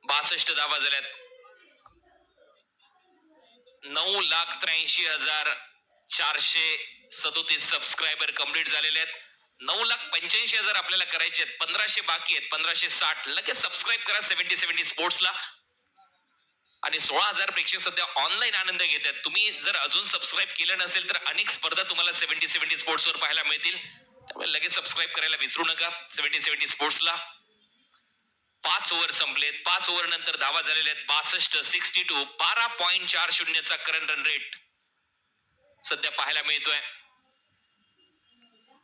[SPEAKER 1] बासष्ट धावा झाल्यात. 9,83,437 सबस्क्रायबर कंप्लीट झालेले आहेत. 9,85,000 आपल्याला करायचे आहेत. 1500 बाकी आहेत. 1560. लगेच सबस्क्राईब करा 70-70 स्पोर्ट्सला. आणि 16,000 प्रेक्षक सध्या ऑनलाईन आनंद घेत आहेत. तुम्ही जर अजून सबस्क्राईब केलं नसेल तर अनेक स्पर्धा तुम्हाला 70-70 स्पोर्ट्सवर पाहायला मिळतील. त्यामुळे लगेच सबस्क्राईब करायला विसरू नका 70-70 स्पोर्ट्सला. 5 ओव्हर संपलेत. 5 ओव्हर नंतर धावा झालेल्या आहेत 62. 62. 12.40चा करंट रन रेट सध्या पाहायला मिळतोय.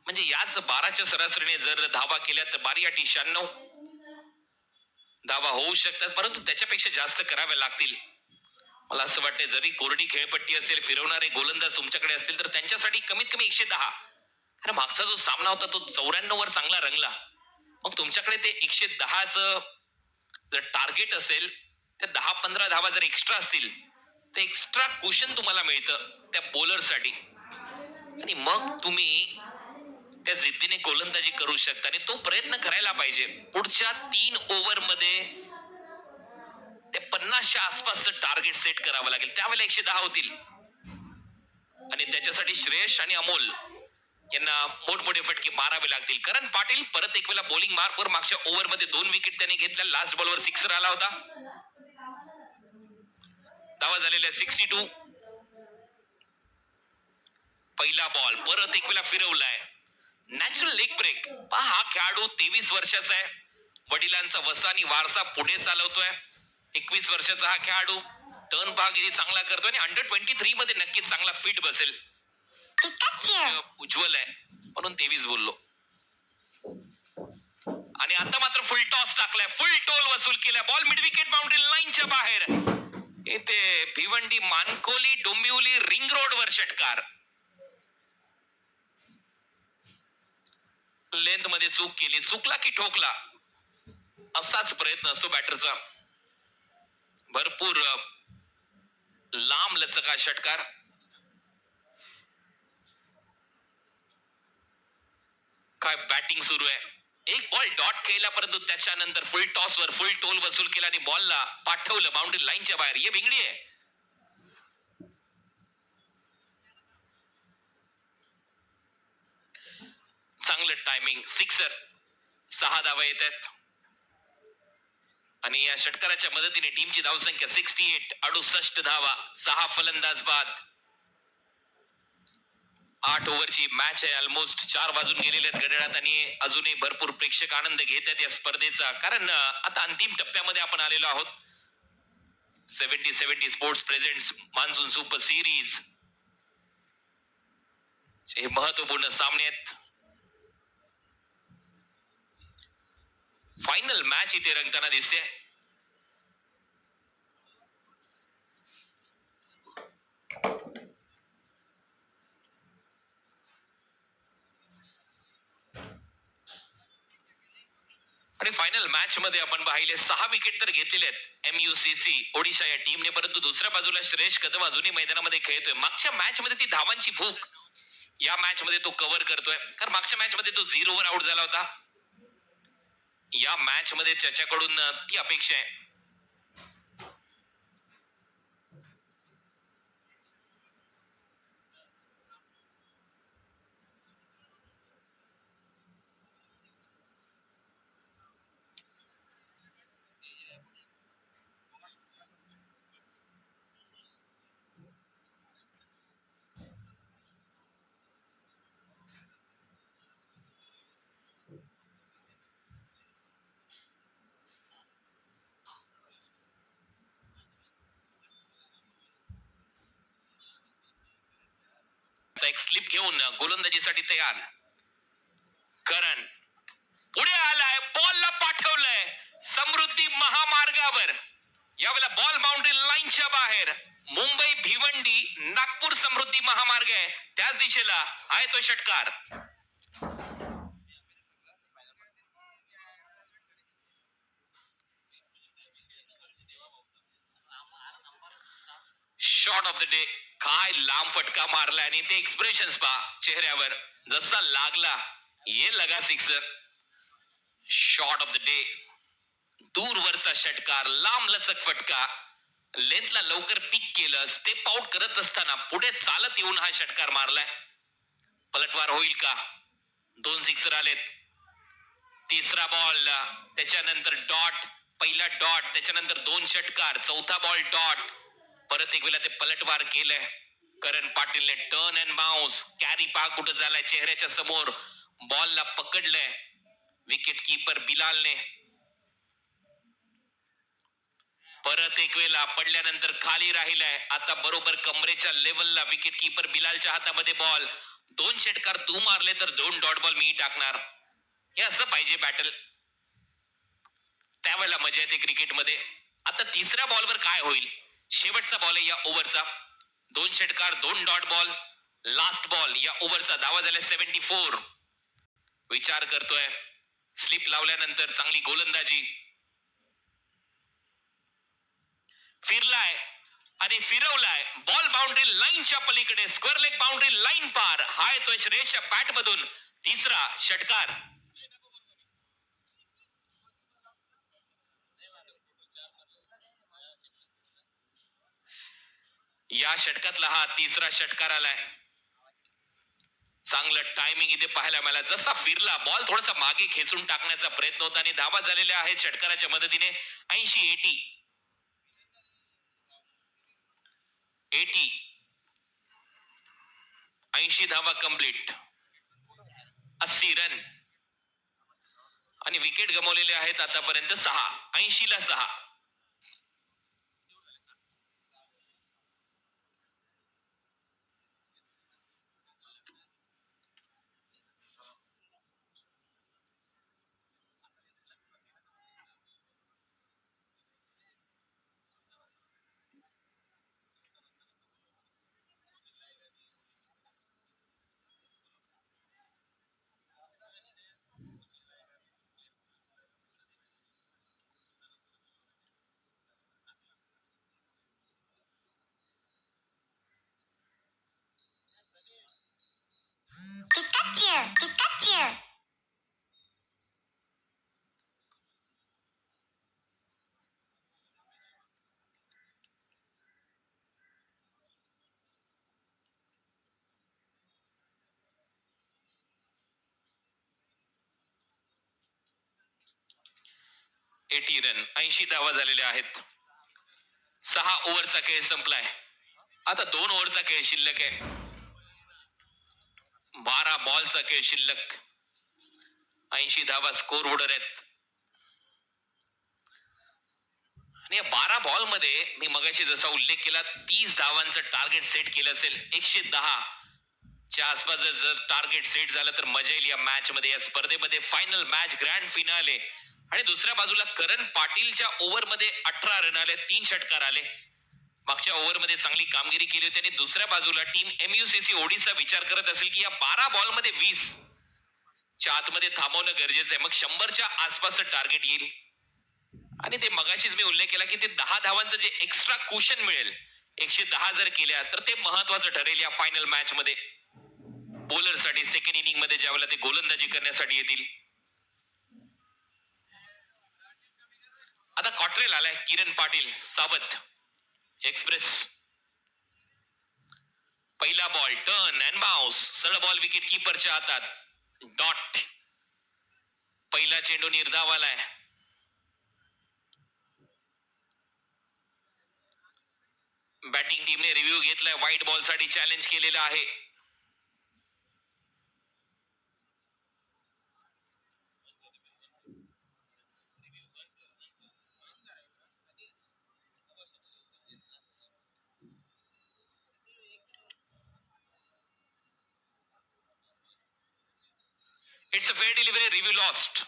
[SPEAKER 1] म्हणजे याच 12च्या सरासरीने जर धावा केल्या तर 12-96 धावा होऊ शकतात. परंतु त्याच्यापेक्षा जास्त कराव्या लागतील. मला असं वाटतं जरी कोरडी खेळपट्टी असेल, फिरवणारे गोलंदाज तुमच्याकडे असतील तर त्यांच्यासाठी कमीत कमी 110. कारण मागचा जो सामना होता तो 94 वर चांगला रंगला. मग तुमच्याकडे ते 110चं जर टार्गेट असेल, त्या 10-15 धावा जर एक्स्ट्रा असतील तर एक्स्ट्रा कुशन तुम्हाला मिळतं त्या बॉलरसाठी. आणि मग तुम्ही त्या जिद्दीने गोलंदाजी करू शकता. आणि तो प्रयत्न करायला पाहिजे. पुढच्या 3 ओव्हर मध्ये ते 50च्या आसपासचं टार्गेट सेट करावं लागेल. त्यावेळेला 110 होतील. आणि त्याच्यासाठी श्रेयस आणि अमोल यांना मोठमोठे फटके मारावे लागतील. करण पाटील परत एक वेळा बॉलिंग मार्कवर. मागच्या ओव्हर मध्ये 2 विकेट त्यांनी घेतल्या. लास्ट बॉलवर सिक्सर आला होता. धावा झालेल्या 62. पहिला बॉल. परत एक वेळा फिरवलाय. Natural leg break. पहा हा खेळाडू 23 वर्षाचा आहे. वडिलांचा वसा आणि वारसा पुढे चालवतोय. 21 वर्षाचा हा खेळाडू. टर्न पहा किती चांगला करतोय आणि अंडर-23 मध्ये नक्कीच चांगला फिट बसेल. उज्ज्वल आहे म्हणून 23 बोललो. आणि आता मात्र फुल टॉस टाकलाय, फुल टोल वसूल केलाय, बॉल मिड विकेट बाउंड्री लाईनच्या बाहेर. इथे भिवंडी मानकोली डोंबिवली रिंग रोड वर षटकार. लेंथ मध्ये चूक केली, चुकला की ठोकला असाच प्रयत्न असतो बॅटरचा. भरपूर लांब लचका षटकार. काय बॅटिंग सुरू आहे. एक बॉल डॉट केला, परंतु त्याच्यानंतर फुल टॉस वर फुल टोल वसूल केला आणि बॉलला पाठवलं बाउंड्री लाईनच्या बाहेर. ये भिंगडी आहे. चांगलं टायमिंग, सिक्सर. 6 धावा येत आहेत आणि या षटकाराच्या मदतीने टीमची धावसंख्या 68, 68 धावा, 6 फलंदाज बाद. 8 ओव्हरची मॅच आहे. ऑलमोस्ट 4 वाजून गेलेले आहेत घड्याळात आणि अजूनही भरपूर प्रेक्षक आनंद घेत आहेत या स्पर्धेचा, कारण आता अंतिम टप्प्यामध्ये आपण आलेलो आहोत. 70 sports presents monsoon super series हे महत्वपूर्ण सामने आहेत. फायनल मॅच इथे रंगताना दिसते. आणि फायनल मॅच मध्ये आपण पाहिले 6 विकेट तर घेतलेले आहेत MUCC ओडिशा या टीमने, परंतु दुसऱ्या बाजूला श्रेयस कदम अजूनही मैदानामध्ये खेळतोय. मागच्या मॅच मध्ये ती धावांची भूक या मॅच मध्ये तो कव्हर करतोय, कारण मागच्या मॅच मध्ये तो 0 वर आउट झाला होता. या मॅच मध्ये त्याच्याकडून ती अपेक्षा आहे. एक स्लिप घेऊन गोलंदाजीसाठी तयार. करण पुढे आलाय, बॉलला पाठवलंय समृद्धी महामार्गावर. यावेळेला बॉल बाउंड्री लाईनच्या बाहेर. मुंबई भिवंडी नागपूर समृद्धी महामार्ग आहे, त्याच दिशेला आहे तो षटकार. Shot of the day. काय लांब फटका मारला आणि ते एक्सप्रेशन्स पहा चेहऱ्यावर, जसा लागला ये लगा sixer. Shot of the day. दूरवरचा षटकार, लांब लचक फटका. लेंथला लवकर पिक केलं, स्टेप आउट करत असताना पुढे चालत येऊन हा षटकार मारलाय. पलटवार होईल का? 2 सिक्सर आलेत. तिसरा बॉल, त्याच्यानंतर डॉट, पहिला डॉट, त्याच्यानंतर 2 षटकार, चौथा बॉल डॉट. परत एक वेळा ते पलटवार केलंय करण पाटीलने. टर्न अँड बाउन्स, कॅरी पा कुठं झालाय चेहऱ्याच्या समोर. बॉलला पकडलंय विकेट कीपर बिलालने. परत एक वेळा पडल्यानंतर खाली राहिलाय, आता बरोबर कमरेच्या लेवलला विकेट कीपर बिलालच्या हातामध्ये बॉल. 2 षटकार तू मारले तर 2 डॉट बॉल मी टाकणार. हे असं पाहिजे बॅटल, त्यावेळेला मजा येते क्रिकेटमध्ये. आता तिसऱ्या बॉलवर काय होईल? शेवटचा बॉल आहे या ओव्हरचा. 2 षटकार 2 डॉट बॉल. लास्ट बॉल या ओव्हरचा. धावा झाल्या 74. विचार करतोय, स्लिप लावल्यानंतर चांगली गोलंदाजी. फिरलाय आणि फिरवलाय, बॉल बाउंड्री लाईनच्या पलीकडे, स्क्वेअर लेग बाउंड्री लाईन पार. हा येतोय श्रेयसच्या बॅट मधून तिसरा षटकार. या षटकातला हा तिसरा षटकार आलाय. चांगलं टायमिंग इथे पाहायला मिळाला. जसा फिरला बॉल थोडासा मागे खेचून टाकण्याचा प्रयत्न होता आणि धावा झालेल्या आहेत षटकाराच्या मदतीने 80. 80 धावा कंप्लीट, 80 रन आणि विकेट गमावलेले आहेत आतापर्यंत 6. 80 ला 6.
[SPEAKER 3] Pikachu.
[SPEAKER 1] एटी रन 80 धावा झालेल्या आहेत. 6 ओव्हरचा खेळ संपलाय. आता 2 ओव्हरचा खेळ शिल्लक आहे. 12 बॉलचा खेळ शिल्लक. 80 धावा स्कोर बोर्डर आहेत. आणि या 12 बॉल मध्ये मी मगाशी जसा उल्लेख केला 30 धावांचं टार्गेट सेट केलं असेल. 110 च्या आसपास जर टार्गेट सेट झालं तर मजा येईल या मॅच मध्ये, या स्पर्धेमध्ये. Final match, grand finale. आणि दुसऱ्या बाजूला करण पाटीलच्या ओव्हर मध्ये 18 रन आले, 3 षटकार आले. मागच्या ओव्हर मध्ये चांगली कामगिरी केली होती. आणि दुसऱ्या बाजूला टीम MUCC ओडिसा विचार करत असेल की या 12 बॉल मध्ये 20 च्या आतमध्ये थांबवणं गरजेचं आहे. मग 100च्या आसपासचं टार्गेट येईल. आणि ते मगाशीच मी उल्लेख केला की ते 10 धावांचं जे एक्स्ट्रा कुशन मिळेल, 110 जर केल्या तर ते महत्वाचं ठरेल या फायनल मॅच मध्ये. बॉलर साठी सेकंड इनिंग मध्ये ज्यावेळेला ते गोलंदाजी करण्यासाठी येतील. आता कॉट्रेल आलाय. किरण पाटील सावध. एक्सप्रेस. पहिला बॉल, टर्न अँड बाउन्स. सरळ बॉल विकेट कीपरच्या हातात. डॉट. पहिला चेंडू निर्धावालाय. बॅटिंग टीमने रिव्ह्यू घेतलाय. व्हाईट बॉल साठी चॅलेंज केलेलं आहे. It's a fair delivery. Review lost.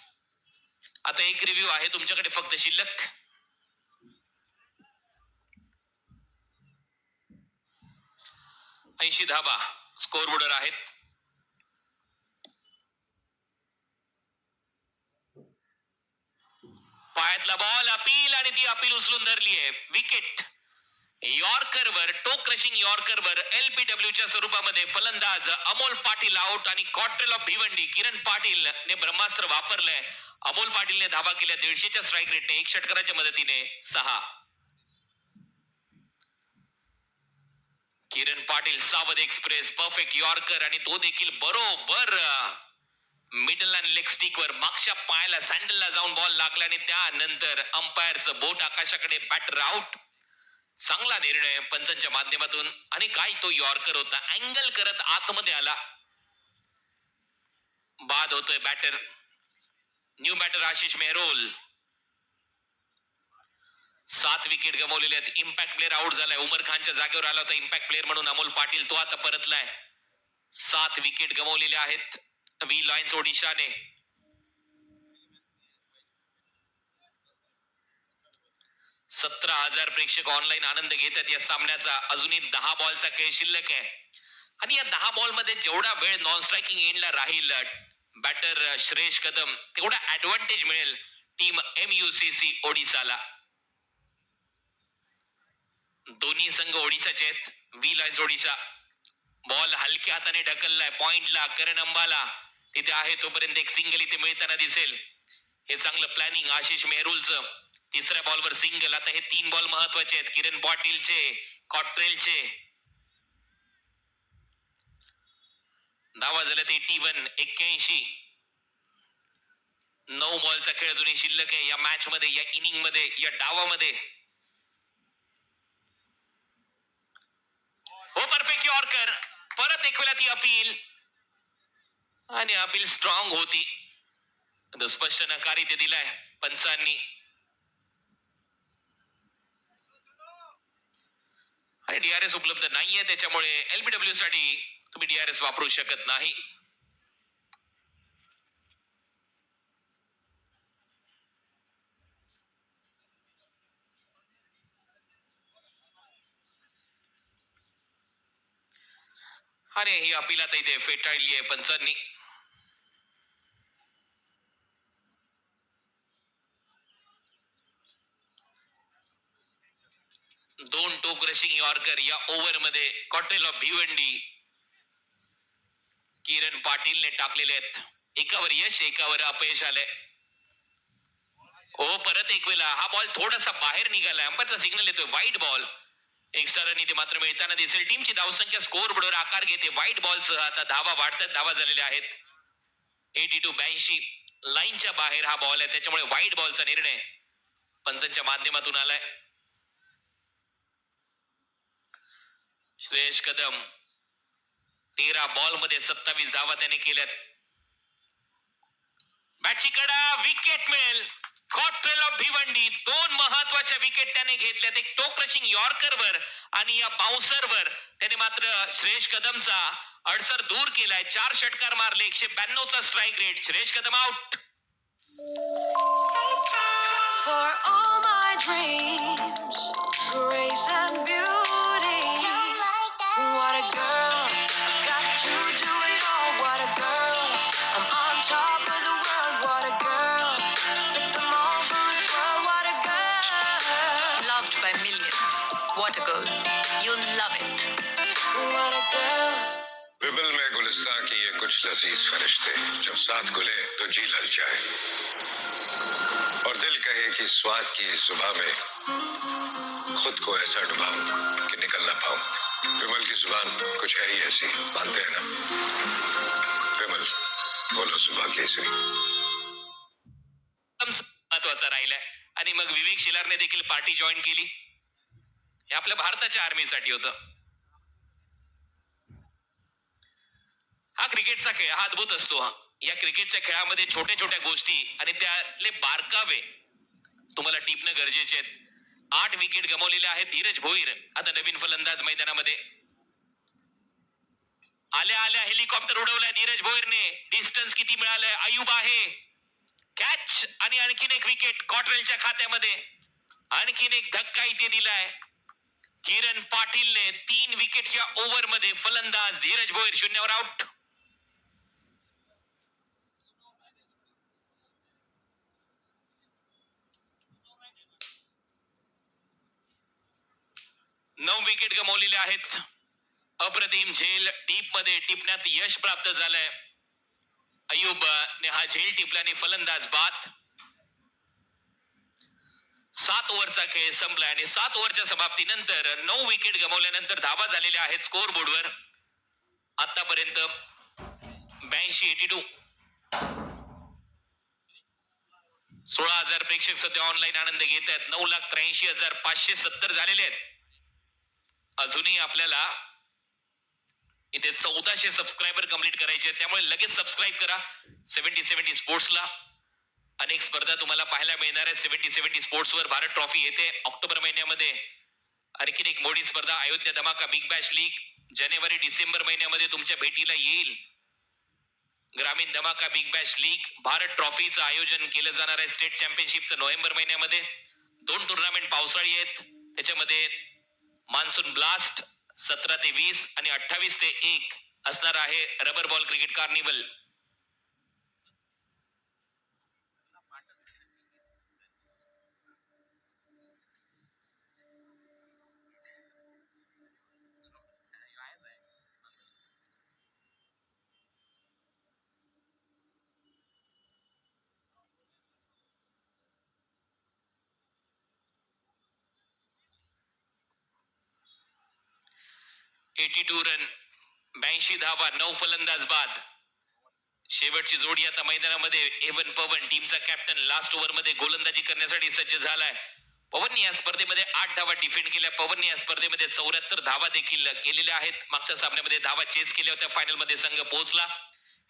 [SPEAKER 1] आता एक रिव्ह्यू आहे तुमच्याकडे फक्त शिल्लक. ऐंशी धाबा स्कोर बोर्डर आहेत. पायातला बॉल, अपील, आणि ती अपील उचलून धरली आहे. विकेट. यॉर्करवर, टो क्रशिंग यॉर्करवर LBWच्या स्वरूपामध्ये फलंदाज अमोल पाटील आउट. आणि कॉट्रेल ऑफ भिवंडी किरण पाटील ने ब्रह्मास्त्र वापरलंय. अमोल पाटीलने धावा केल्या 150च्या स्ट्राईक रेटने. 1 षटकाराच्या मदतीने 6. किरण पाटील सावध. एक्सप्रेस. परफेक्ट यॉर्कर, आणि तो देखील बरोबर मिडल अँड लेग स्टिक वर मागच्या पायाला सँडलला जाऊन बॉल लागला. आणि त्यानंतर अंपायरचं बोट आकाशाकडे. Batter out. चांगला निर्णय पंचांच्या माध्यमातून. आणि काय तो यॉर्कर होता. अँगल करत आतमध्ये आला. बाद होतोय batter. New batter Ashish Mehrol. 7 wicket गमावलेले आहेत. इम्पॅक्ट प्लेअर आउट झालाय. उमर खानच्या जागेवर आला होता इम्पॅक्ट प्लेअर म्हणून अमोल पाटील. तो आता परतलाय. 7 विकेट गमावलेले आहेत व्ही लायन्स ओडिशाने. 17,000 प्रेक्षक ऑनलाईन आनंद घेतात या सामन्याचा. अजूनही 10 बॉलचा खेळ शिल्लक आहे. आणि या 10 बॉल मध्ये जेवढा वेळ नॉन स्ट्रायकिंग एंडला राहील बॅटर श्रेयस कदम, तेवढा ऍडव्हान्टेज मिळेल टीम MUCC ओडिसाला. दोन्ही संघ ओडिसाचे आहेत. V Lions Odisha. बॉल हलक्या हाताने ढकललाय पॉइंटला. करण अंबाला तिथे आहे तोपर्यंत एक सिंगल इथे मिळताना दिसेल. हे चांगलं प्लॅनिंग आशिष मेहरुलचं. तिसऱ्या बॉलवर सिंगल. आता हे 3 बॉल महत्वाचे आहेत. किरण पाटीलचे, कॉट्रेलचे. धावा झाल्यात 81. 81. 9 बॉलचा खेळ अजूनही शिल्लक आहे या मॅच मध्ये, या इनिंग मध्ये, या डावामध्ये. हो, परफेक्ट यॉर्कर. परत एक वेळा ती अपील, आणि अपील स्ट्रॉंग होती. स्पष्ट नकार इथे दिलाय पंचांनी. आणि DRS उपलब्ध नाहीये, त्याच्यामुळे LBW साठी तुम्ही DRS वापरू शकत नाही. आणि ही अपील आता इथे फेटाळली आहे पंचांनी. दोन टोक रशिंग यॉर्कर या ओव्हर मध्ये. कॉट्रेल ऑफ भिवंडी, किरण पाटीलने टाकलेले आहेत. एकावर यश एकावर अपयश आलंय. हो, परत एक वेळा हा बॉल थोडासा बाहेर निघालाय. अंपायरचा सिग्नल येतोय वाईट बॉल. एक्स्ट्रा रन इथे मात्र मिळताना दिसेल. टीमची धावसंख्या स्कोर बोर्डवर आकार घेते. वाईट बॉलसह आता धावा वाढतात. धावा झालेल्या आहेत 82 लाईनच्या बाहेर हा बॉल आहे, त्याच्यामुळे वाईट बॉलचा निर्णय पंचांच्या माध्यमातून आलाय. श्रेयस कदम 13 बॉल मध्ये 27 धावा त्याने केल्यात. बॅटची कडा, विकेट मिळेल. कॉट्रेल ऑफ भिवंडी 2 महत्वाच्या विकेट त्याने घेतल्यात. एक टोक क्रशिंग यॉर्करवर आणि या बाउन्सरवर त्याने मात्र श्रेयस कदमचा अडसर दूर केलाय. 4 षटकार मारले. 192 चा strike rate. Shreyas Kadam out.
[SPEAKER 3] For all my dreams, grace and beauty. What a girl, got you doing all. What a girl, I'm on top of the world. What a girl, take them all for a swirl. What a girl,
[SPEAKER 4] Loved by millions. What a girl. You'll love it.
[SPEAKER 3] what a girl.
[SPEAKER 5] Vimal में गुलिस्तान की ये कुछ लजीज फरिश्ते जब साथ घुले तो जी ललचाए और दिल कहे कि स्वाद की इस जुबां में खुद को ऐसा डुबाऊं कि निकल ना पाऊं. विमल की जुबान कुछ है ही ऐसी, मानते हैं ना. विमल बोलो सुबह केसरी.
[SPEAKER 1] महत्वाचा राहिलाय. आणि मग विवेक शिलारने देखील पार्टी जॉईन केली. हे आपल्या भारताच्या आर्मीसाठी होतं. हा क्रिकेटचा खेळ हा अद्भुत असतो. या क्रिकेटच्या खेळामध्ये छोट्या छोट्या गोष्टी आणि त्यातले बारकावे तुम्हाला टिपणं गरजेचे आहेत. 8 विकेट गमावलेले आहेत. धीरज भोईर आता नवीन फलंदाज मैदानामध्ये. आल्या आल्या हेलिकॉप्टर उडवलाय धीरज भोईरने. डिस्टन्स किती मिळालंय? अयुब आहे. कॅच आणि आणखीन एक विकेट कॉट्रेलच्या खात्यामध्ये. आणखीन एक धक्का इथे दिलाय किरण पाटीलने. 3 विकेट या ओव्हर मध्ये. फलंदाज धीरज भोईर 0वर आउट. नऊ विकेट गमावलेले आहेत. अप्रतिम झेल डीप मध्ये टिपण्यात यश प्राप्त झालंय. अयुब ने हा झेल टिपल्याने फलंदाज बाद. 7 ओव्हरचा खेळ संपलाय आणि 7 ओव्हरच्या समाप्तीनंतर 9 विकेट गमावल्यानंतर धावा झालेल्या आहेत स्कोर बोर्डवर. आतापर्यंत 82. 16,000 प्रेक्षक सध्या ऑनलाईन आनंद घेत आहेत. 9,83,570 झालेले आहेत. अजूनही आपल्याला इथे 1400 सबस्क्रायबर कंप्लीट करायचे आहेत, त्यामुळे लगेच सबस्क्राईब करा 70-70 स्पोर्ट्सला. अनेक स्पर्धा तुम्हाला पाहायला मिळणार आहे. 70-70 स्पोर्ट्सवर भारत ट्रॉफी येते ऑक्टोबर महिन्यामध्ये. आणखीन एक मोठी स्पर्धा अयोध्या धमाका बिग बॅश लीग जानेवारी-डिसेंबर महिन्यामध्ये तुमच्या भेटीला येईल. ग्रामीण धमाका बिग बॅश लीग भारत ट्रॉफीचं आयोजन केलं जाणार आहे. स्टेट चॅम्पियनशिपचं नोव्हेंबर महिन्यामध्ये. 2 टुर्नामेंट पावसाळी आहेत. त्याच्यामध्ये मान्सून ब्लास्ट 17 ते 20 आणि 28 ते 1 असणार आहे rubber ball cricket carnival. Run 82 धावा 9 फलंदाज बाद. शेवटची जोडी आता मैदानामध्ये. एवन पवन टीमचा कॅप्टन लास्ट ओव्हर मध्ये गोलंदाजी करण्यासाठी सज्ज झालाय. पवनने या स्पर्धेमध्ये 8 धावा डिफेंड केल्या. पवनने या स्पर्धेमध्ये 74 धावा देखील केलेल्या आहेत. मागच्या सामन्यामध्ये धावा चेस केल्या होत्या. फायनल मध्ये संघ पोहोचला.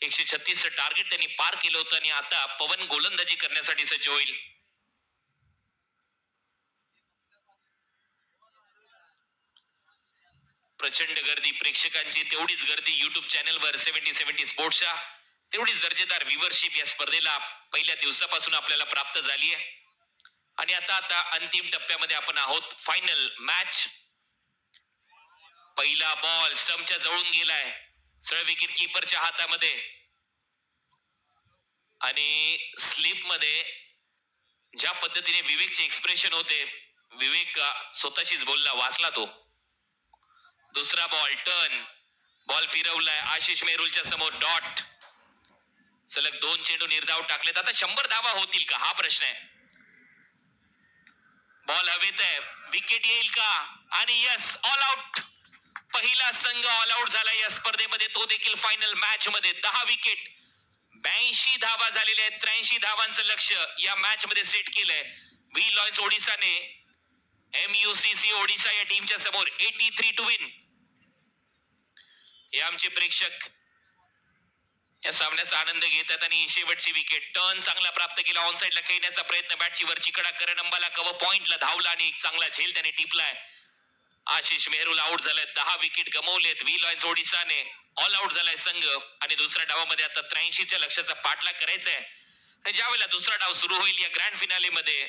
[SPEAKER 1] 136 टार्गेट त्यांनी पार केलं होतं आणि आता पवन गोलंदाजी करण्यासाठी सज्ज होईल. प्रचंड गर्दी प्रेक्षकांची. तेवढीच गर्दी युट्यूब चॅनलवर 70-70 स्पोर्ट्सच्या. तेवढीच दर्जेदार व्ह्यूवरशिप या स्पर्धेला पहिल्या दिवसापासून आपल्याला प्राप्त झाली आहे. आणि आता अंतिम टप्प्यामध्ये आपण आहोत. Final match. पहिला बॉल स्टंपच्या जवळून गेलाय. सरळ विकेट कीपरच्या हातामध्ये आणि स्लिप मध्ये ज्या पद्धतीने विवेकचे एक्सप्रेशन होते, विवेक स्वतःशीच बोलला, वाचला तो. दुसरा बॉल टर्न बॉल फिरवलाय आशिष मेहरुलच्या समोर डॉट. सलग 2 चेंडू निर्धाव टाकलेत. आता 100 धावा होतील का हा प्रश्न आहे. बॉल हवेत आहे. विकेट येईल का? आणि यस, ऑल आउट. पहिला संघ ऑल आउट झाला या स्पर्धेमध्ये, तो देखील फायनल मॅच मध्ये. 10 विकेट, 82 धावा झालेल्या आहेत. 83 धावांचं लक्ष या मॅच मध्ये सेट केलंय व्ही लॉयन्स ओडिसाने. MUCC ओडिसा या टीमच्या समोर 83 टू विन. हे आमचे प्रेक्षक या सामन्याचा आनंद घेतात. आणि शेवटची विकेट, टर्न चांगला प्राप्त केला. ऑन साइडला खेळण्याचा प्रयत्न, बॅटची वरची कडा करण अंबाला कव्हर पॉइंटला धावला आणि एक चांगला झेल त्याने टिपलाय. आशिष मेहरुल आउट झालाय. 10 विकेट गमावलेत व्ही लॉयन्स ओडिसाने. ऑल आउट झालाय संघ आणि दुसऱ्या डावामध्ये आता 83च्या लक्ष्याचा पाठलाग करायचा आहे. आणि ज्यावेळेला दुसरा डाव सुरू होईल या ग्रँड फिनाले मध्ये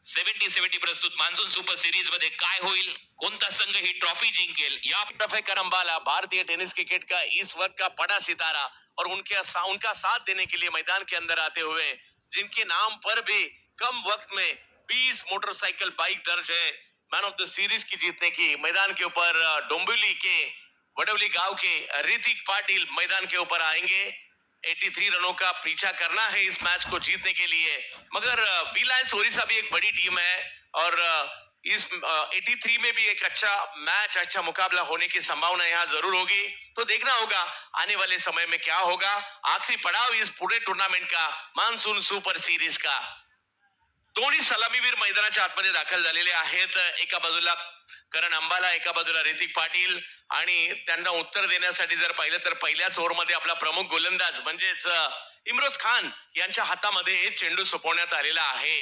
[SPEAKER 1] 70-70 प्रस्तुत मान्सून सुपर सिरीज मध्ये काय होईल, कोणता संघ ही ट्रॉफी जिंकेल, या
[SPEAKER 6] तरफ है करम्बाला, भारतीय टेनिस क्रिकेट का इस वक्त का बड़ा सितारा, और उनका साथ देने के लिए मैदान के अंदर आते हुए जिनके नाम पर भी कम वक्त में 20 मोटरसाइकिल बाइक दर्ज है मैन ऑफ द सीरीज की जीतने की, मैदान के ऊपर डोंबिवली के वडवली गांव के ऋतिक पाटिल मैदान के ऊपर आएंगे. 83 रनों का पीछा करना है इस मैच को जीतने के लिए, मगर व्ही लॉयन्स ओडिशा भी एक बड़ी टीम है और इस 83 में भी एक अच्छा मैच, अच्छा मुकाबला होने की संभावना यहाँ जरूर होगी. तो देखना होगा आने वाले समय में क्या होगा. आखिरी पड़ाव इस पूरे टूर्नामेंट का, मान्सून सुपर सिरीज का. दोन्ही सलामीवीर मैदानाच्या आतमध्ये दाखल झालेले आहेत. एका बाजूला करण अंबाला, एका बाजूला ऋतिक पाटील. आणि त्यांना उत्तर देण्यासाठी जर पाहिलं तर पहिल्याच ओव्हरमध्ये आपला प्रमुख गोलंदाज म्हणजेच इम्रोज खान यांच्या हातामध्ये चेंडू सोपवण्यात आलेला आहे.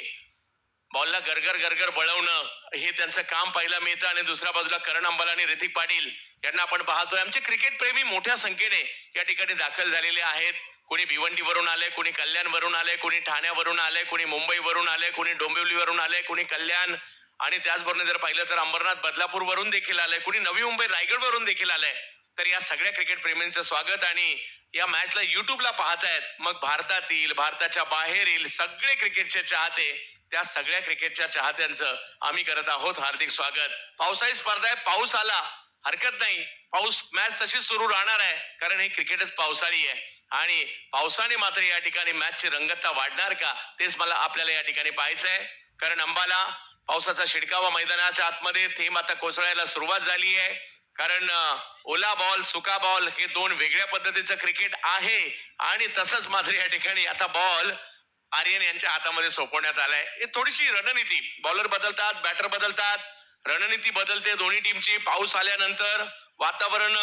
[SPEAKER 6] बॉलला गरगर गरगर बळवणं हे त्यांचं काम पाहायला मिळतं. आणि दुसऱ्या बाजूला करण अंबाला आणि ऋतिक पाटील यांना आपण पाहतोय. आमचे क्रिकेट प्रेमी मोठ्या संख्येने या ठिकाणी दाखल झालेले आहेत. कोणी भिवंडीवरून आले, कोणी कल्याणवरून आले, कोणी ठाण्यावरून आले, कोणी मुंबईवरून आले, कोणी डोंबिवलीवरून आले, कोणी कल्याण, आणि त्याचबरोबर जर पाहिलं तर अंबरनाथ बदलापूर वरून देखील आलंय, कोणी नवी मुंबई रायगड वरून देखील आलंय. तर या सगळ्या क्रिकेट प्रेमींचं स्वागत. आणि या मॅचला युट्यूबला पाहतायत, मग भारतातील, भारताच्या बाहेरील सगळे क्रिकेटचे चाहते, त्या सगळ्या क्रिकेटच्या चाहत्यांचं आम्ही करत आहोत हार्दिक स्वागत. पावसाळी स्पर्धा आहे, पाऊस आला हरकत नाही, पाऊस मॅच तशीच सुरू राहणार आहे, कारण हे क्रिकेटच पावसाळी आहे. आणि पावसाने मात्र या ठिकाणी मॅचची रंगतता वाढणार का, तेच मला आपल्याला या ठिकाणी पाहायचं आहे. कारण अंबाला पावसाचा शिडकावा मैदानाच्या आतमध्ये थेंब आता कोसळायला सुरुवात झाली आहे. कारण ओला बॉल, सुका बॉल हे दोन वेगळ्या पद्धतीचं क्रिकेट आहे. आणि तसंच मात्र या ठिकाणी आता बॉल आर्यन यांच्या हातामध्ये सोपवण्यात आलाय. हे थोडीशी रणनीती, बॉलर बदलतात, बॅटर बदलतात, रणनीती बदलते दोन्ही टीमची. पाऊस आल्यानंतर, वातावरण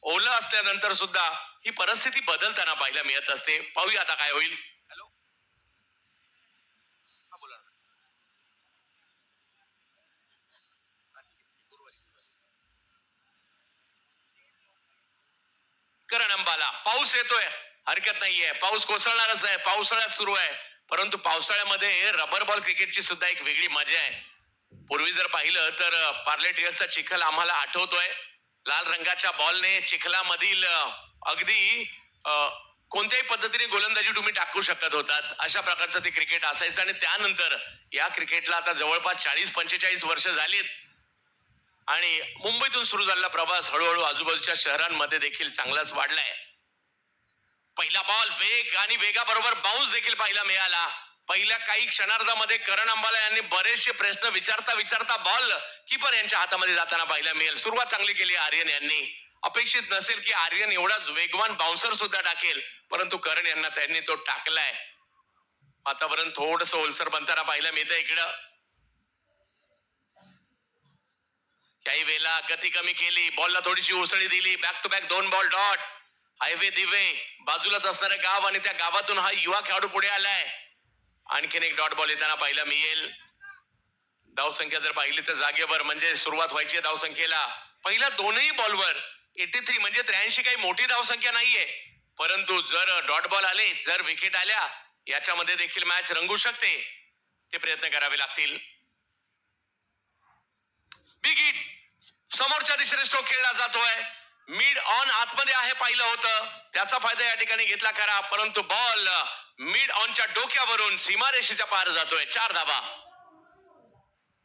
[SPEAKER 6] ओलं असल्यानंतर सुद्धा ही परिस्थिती बदलताना पाहायला मिळत असते. पाहूया आता काय होईल. करण अंबाला, पाऊस येतोय हरकत नाहीये, पाऊस कोसळणारच आहे, पावसाळ्यात सुरू आहे. परंतु पावसाळ्यामध्ये रबर बॉल क्रिकेटची सुद्धा एक वेगळी मजा आहे. पूर्वी जर पाहिलं तर पार्ले टियरचा चिखल आम्हाला आठवतोय. लाल रंगाच्या बॉलने चिखलामधील अगदी कोणत्याही पद्धतीने गोलंदाजी तुम्ही टाकू शकत होतात, अशा प्रकारचं ते क्रिकेट असायचं. आणि त्यानंतर या क्रिकेटला आता जवळपास 40-45 वर्ष झालीत. आणि मुंबईतून सुरू झालेला प्रवास हळूहळू आजूबाजूच्या शहरांमध्ये देखील चांगलाच वाढलाय. पहिला बॉल, वेग आणि वेगाबरोबर बाउन्स देखील पाहायला मिळाला. पहिल्या काही क्षणार्धामध्ये करण अंबाला यांनी बरेचसे प्रश्न विचारता बॉल कीपर यांच्या हातामध्ये जाताना पाहायला मिळेल. सुरुवात चांगली केली आर्यन यांनी. अपेक्षित नसेल की आर्यन एवढाच वेगवान बाउन्सर सुद्धा टाकेल, परंतु करण यांना त्यांनी तो टाकलाय. वातावरण थोडस ओलसर बनताना पाहायला मिळतं इकडं. काही वेळेला गती कमी केली, बॉलला थोडीशी उसळी दिली. Back to back 2 ball dot. Highway दिवे, बाजूलाच असणारं गाव आणि त्या गावातून हा युवा खेळाडू पुढे आलाय. आणखीन एक डॉट बॉल येताना पाहायला मिळेल. धावसंख्या जर पाहिली तर जागेवर, म्हणजे सुरुवात व्हायची धावसंख्येला. पहिल्या दोनही बॉलवर 83 म्हणजे 83 काही मोठी धावसंख्या नाहीये, परंतु जर डॉट बॉल आले, जर विकेट आल्या, याच्यामध्ये देखील मॅच रंगू शकते. ते प्रयत्न करावे लागतील. बिग हिट समोरच्या दिशेने स्ट्रोक खेळला जातोय. मिड ऑन आतमध्ये आहे, पाहिलं होतं, त्याचा फायदा या ठिकाणी घेतला खरा, परंतु बॉल मिड ऑनच्या डोक्यावरून सीमारेषेच्या पार जातोय. 4 धावा.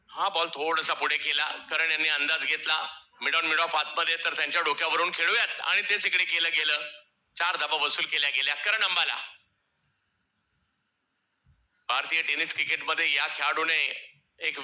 [SPEAKER 6] हा बॉल थोडासा पुढे केला, करण यांनी अंदाज घेतला. मिड ऑन मिड ऑफ आतमध्ये तर त्यांच्या डोक्यावरून खेळूयात आणि तेच इकडे केलं गेलं. 4 धाबा वसूल केल्या गेल्या. करण अंबाला. भारतीय टेनिस क्रिकेटमध्ये या खेळाडूने एक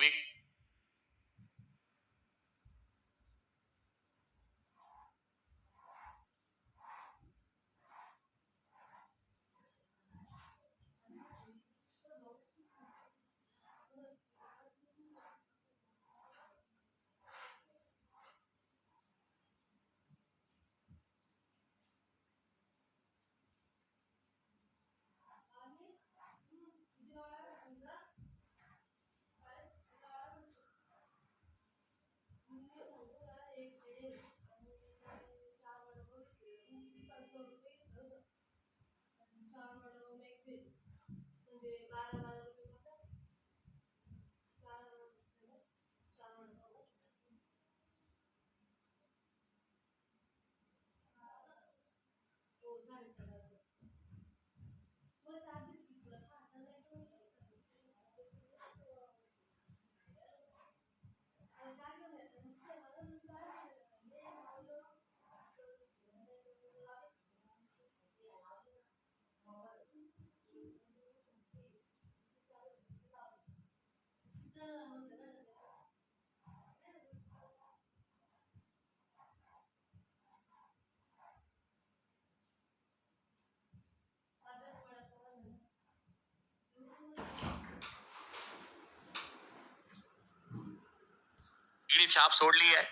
[SPEAKER 6] छाप सोडली आहे.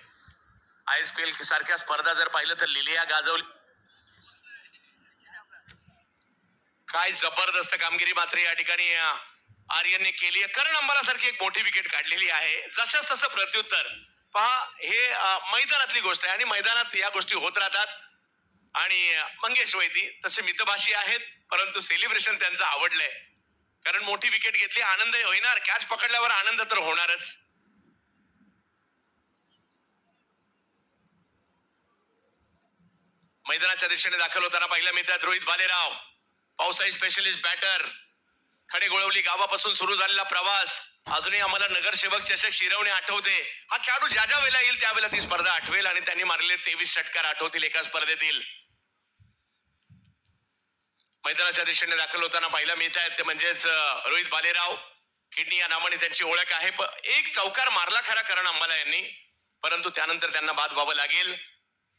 [SPEAKER 6] ISPL सारख्या स्पर्धा जर पाहिलं तर लिलिया गाजवली. काय जबरदस्त कामगिरी मात्र या ठिकाणी आर्यनने केली आहे. करण अंबाला सारखी एक मोठी विकेट काढलेली आहे. जशाच तसं प्रत्युत्तर पहा. हे मैदानातली गोष्ट आहे आणि मैदानात या गोष्टी होत राहतात. आणि मंगेश वैदी तसे मितभाषी आहेत, परंतु सेलिब्रेशन त्यांचं आवडलंय. कारण मोठी विकेट घेतली, आनंद होणार. कॅच पकडल्यावर आनंद तर होणारच. मैदानाच्या दिशेने दाखल होताना पाहिलं मिळतात रोहित भालेराव. पावसाळी स्पेशलिस्ट बॅटर. खडे गोळवली गावापासून सुरू झालेला प्रवास अजूनही आम्हाला नगरसेवक चषक शिरवणे आठवते. हा खेळाडू ज्या ज्या वेळेला येईल त्यावेळेला ती स्पर्धा आठवेल आणि त्यांनी मारलेले 23 षटकार आठवतील एका स्पर्धेतील. मैदानाच्या दिशेने दाखल होताना पाहिलं मिळत आहेत ते म्हणजेच रोहित भालेराव. किडनी या नावाने त्यांची ओळख आहे. एक चौकार मारला खरा करण अंबाला यांनी, परंतु त्यानंतर त्यांना बाद व्हावं लागेल.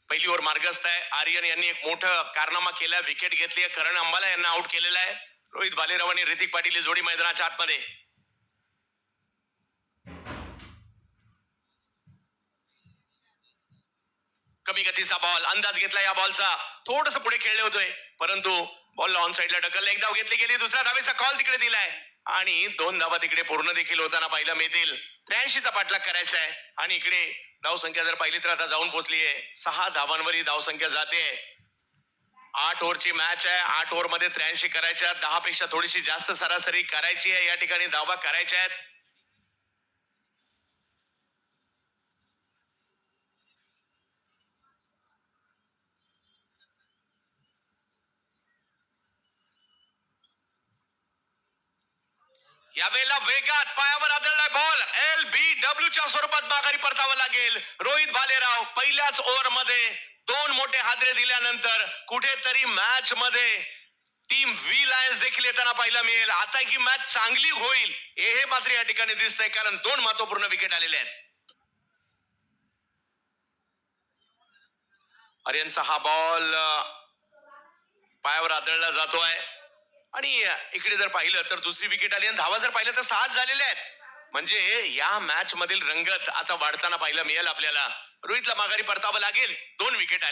[SPEAKER 6] पहिली ओव्हर मार्गस्थ आहे. आर्यन यांनी एक मोठं कारनामा केला, विकेट घेतली आहे. करण अंबाला यांना आउट केलेला आहे. रोहित भालेराव आणि ऋतिक पाटील ही जोडी मैदानाच्या आतमध्ये. कमी गतीचा बॉल. अंदाज घेतला या बॉलचा. थोडस पुढे खेळले होते, परंतु बॉलला ऑन साईडला ढकललं. एक धाव घेतली गेली. दुसऱ्या धावेचा कॉल तिकडे दिलाय आणि 2 धावा तिकडे पूर्ण देखील होताना पाहायला मिळतील. 83चा पाठलाग करायचा आहे आणि इकडे धावसंख्या जर पाहिली तर आता जाऊन पोहोचली आहे 6 धावांवर ही धावसंख्या जाते. 8 ओव्हरची मॅच आहे. 8 ओव्हर मध्ये 83 करायच्या. 10 पेक्षा थोडीशी जास्त सरासरी करायची आहे. या ठिकाणी धावा करायच्या आहेत. यावेळेला वेगात पायावर आदळलाय बॉल. LBW च्या स्वरूपात माघारी परतावं लागेल. रोहित भालेराव पहिल्याच ओव्हर मध्ये 2 मोठे हादरे दिल्यानंतर कुठेतरी मॅच मध्ये टीम व्ही लायन्स देखील येताना पाहायला मिळेल. आता ही मॅच चांगली होईल हे मात्र या ठिकाणी दिसतंय, कारण 2 महत्वपूर्ण विकेट आलेले आहेत. आर्यनचा हा बॉल पायावर आदळला जातोय आणि इकडे जर पाहिलं तर दुसरी विकेट आली आणि धावा जर पाहिलं तर 6 झालेल्या आहेत. म्हणजे या मॅच मधील रंगत आता वाढताना पाहायला मिळेल आपल्याला. रोहितला माघारी परतावं लागेल. 2 विकेट आले.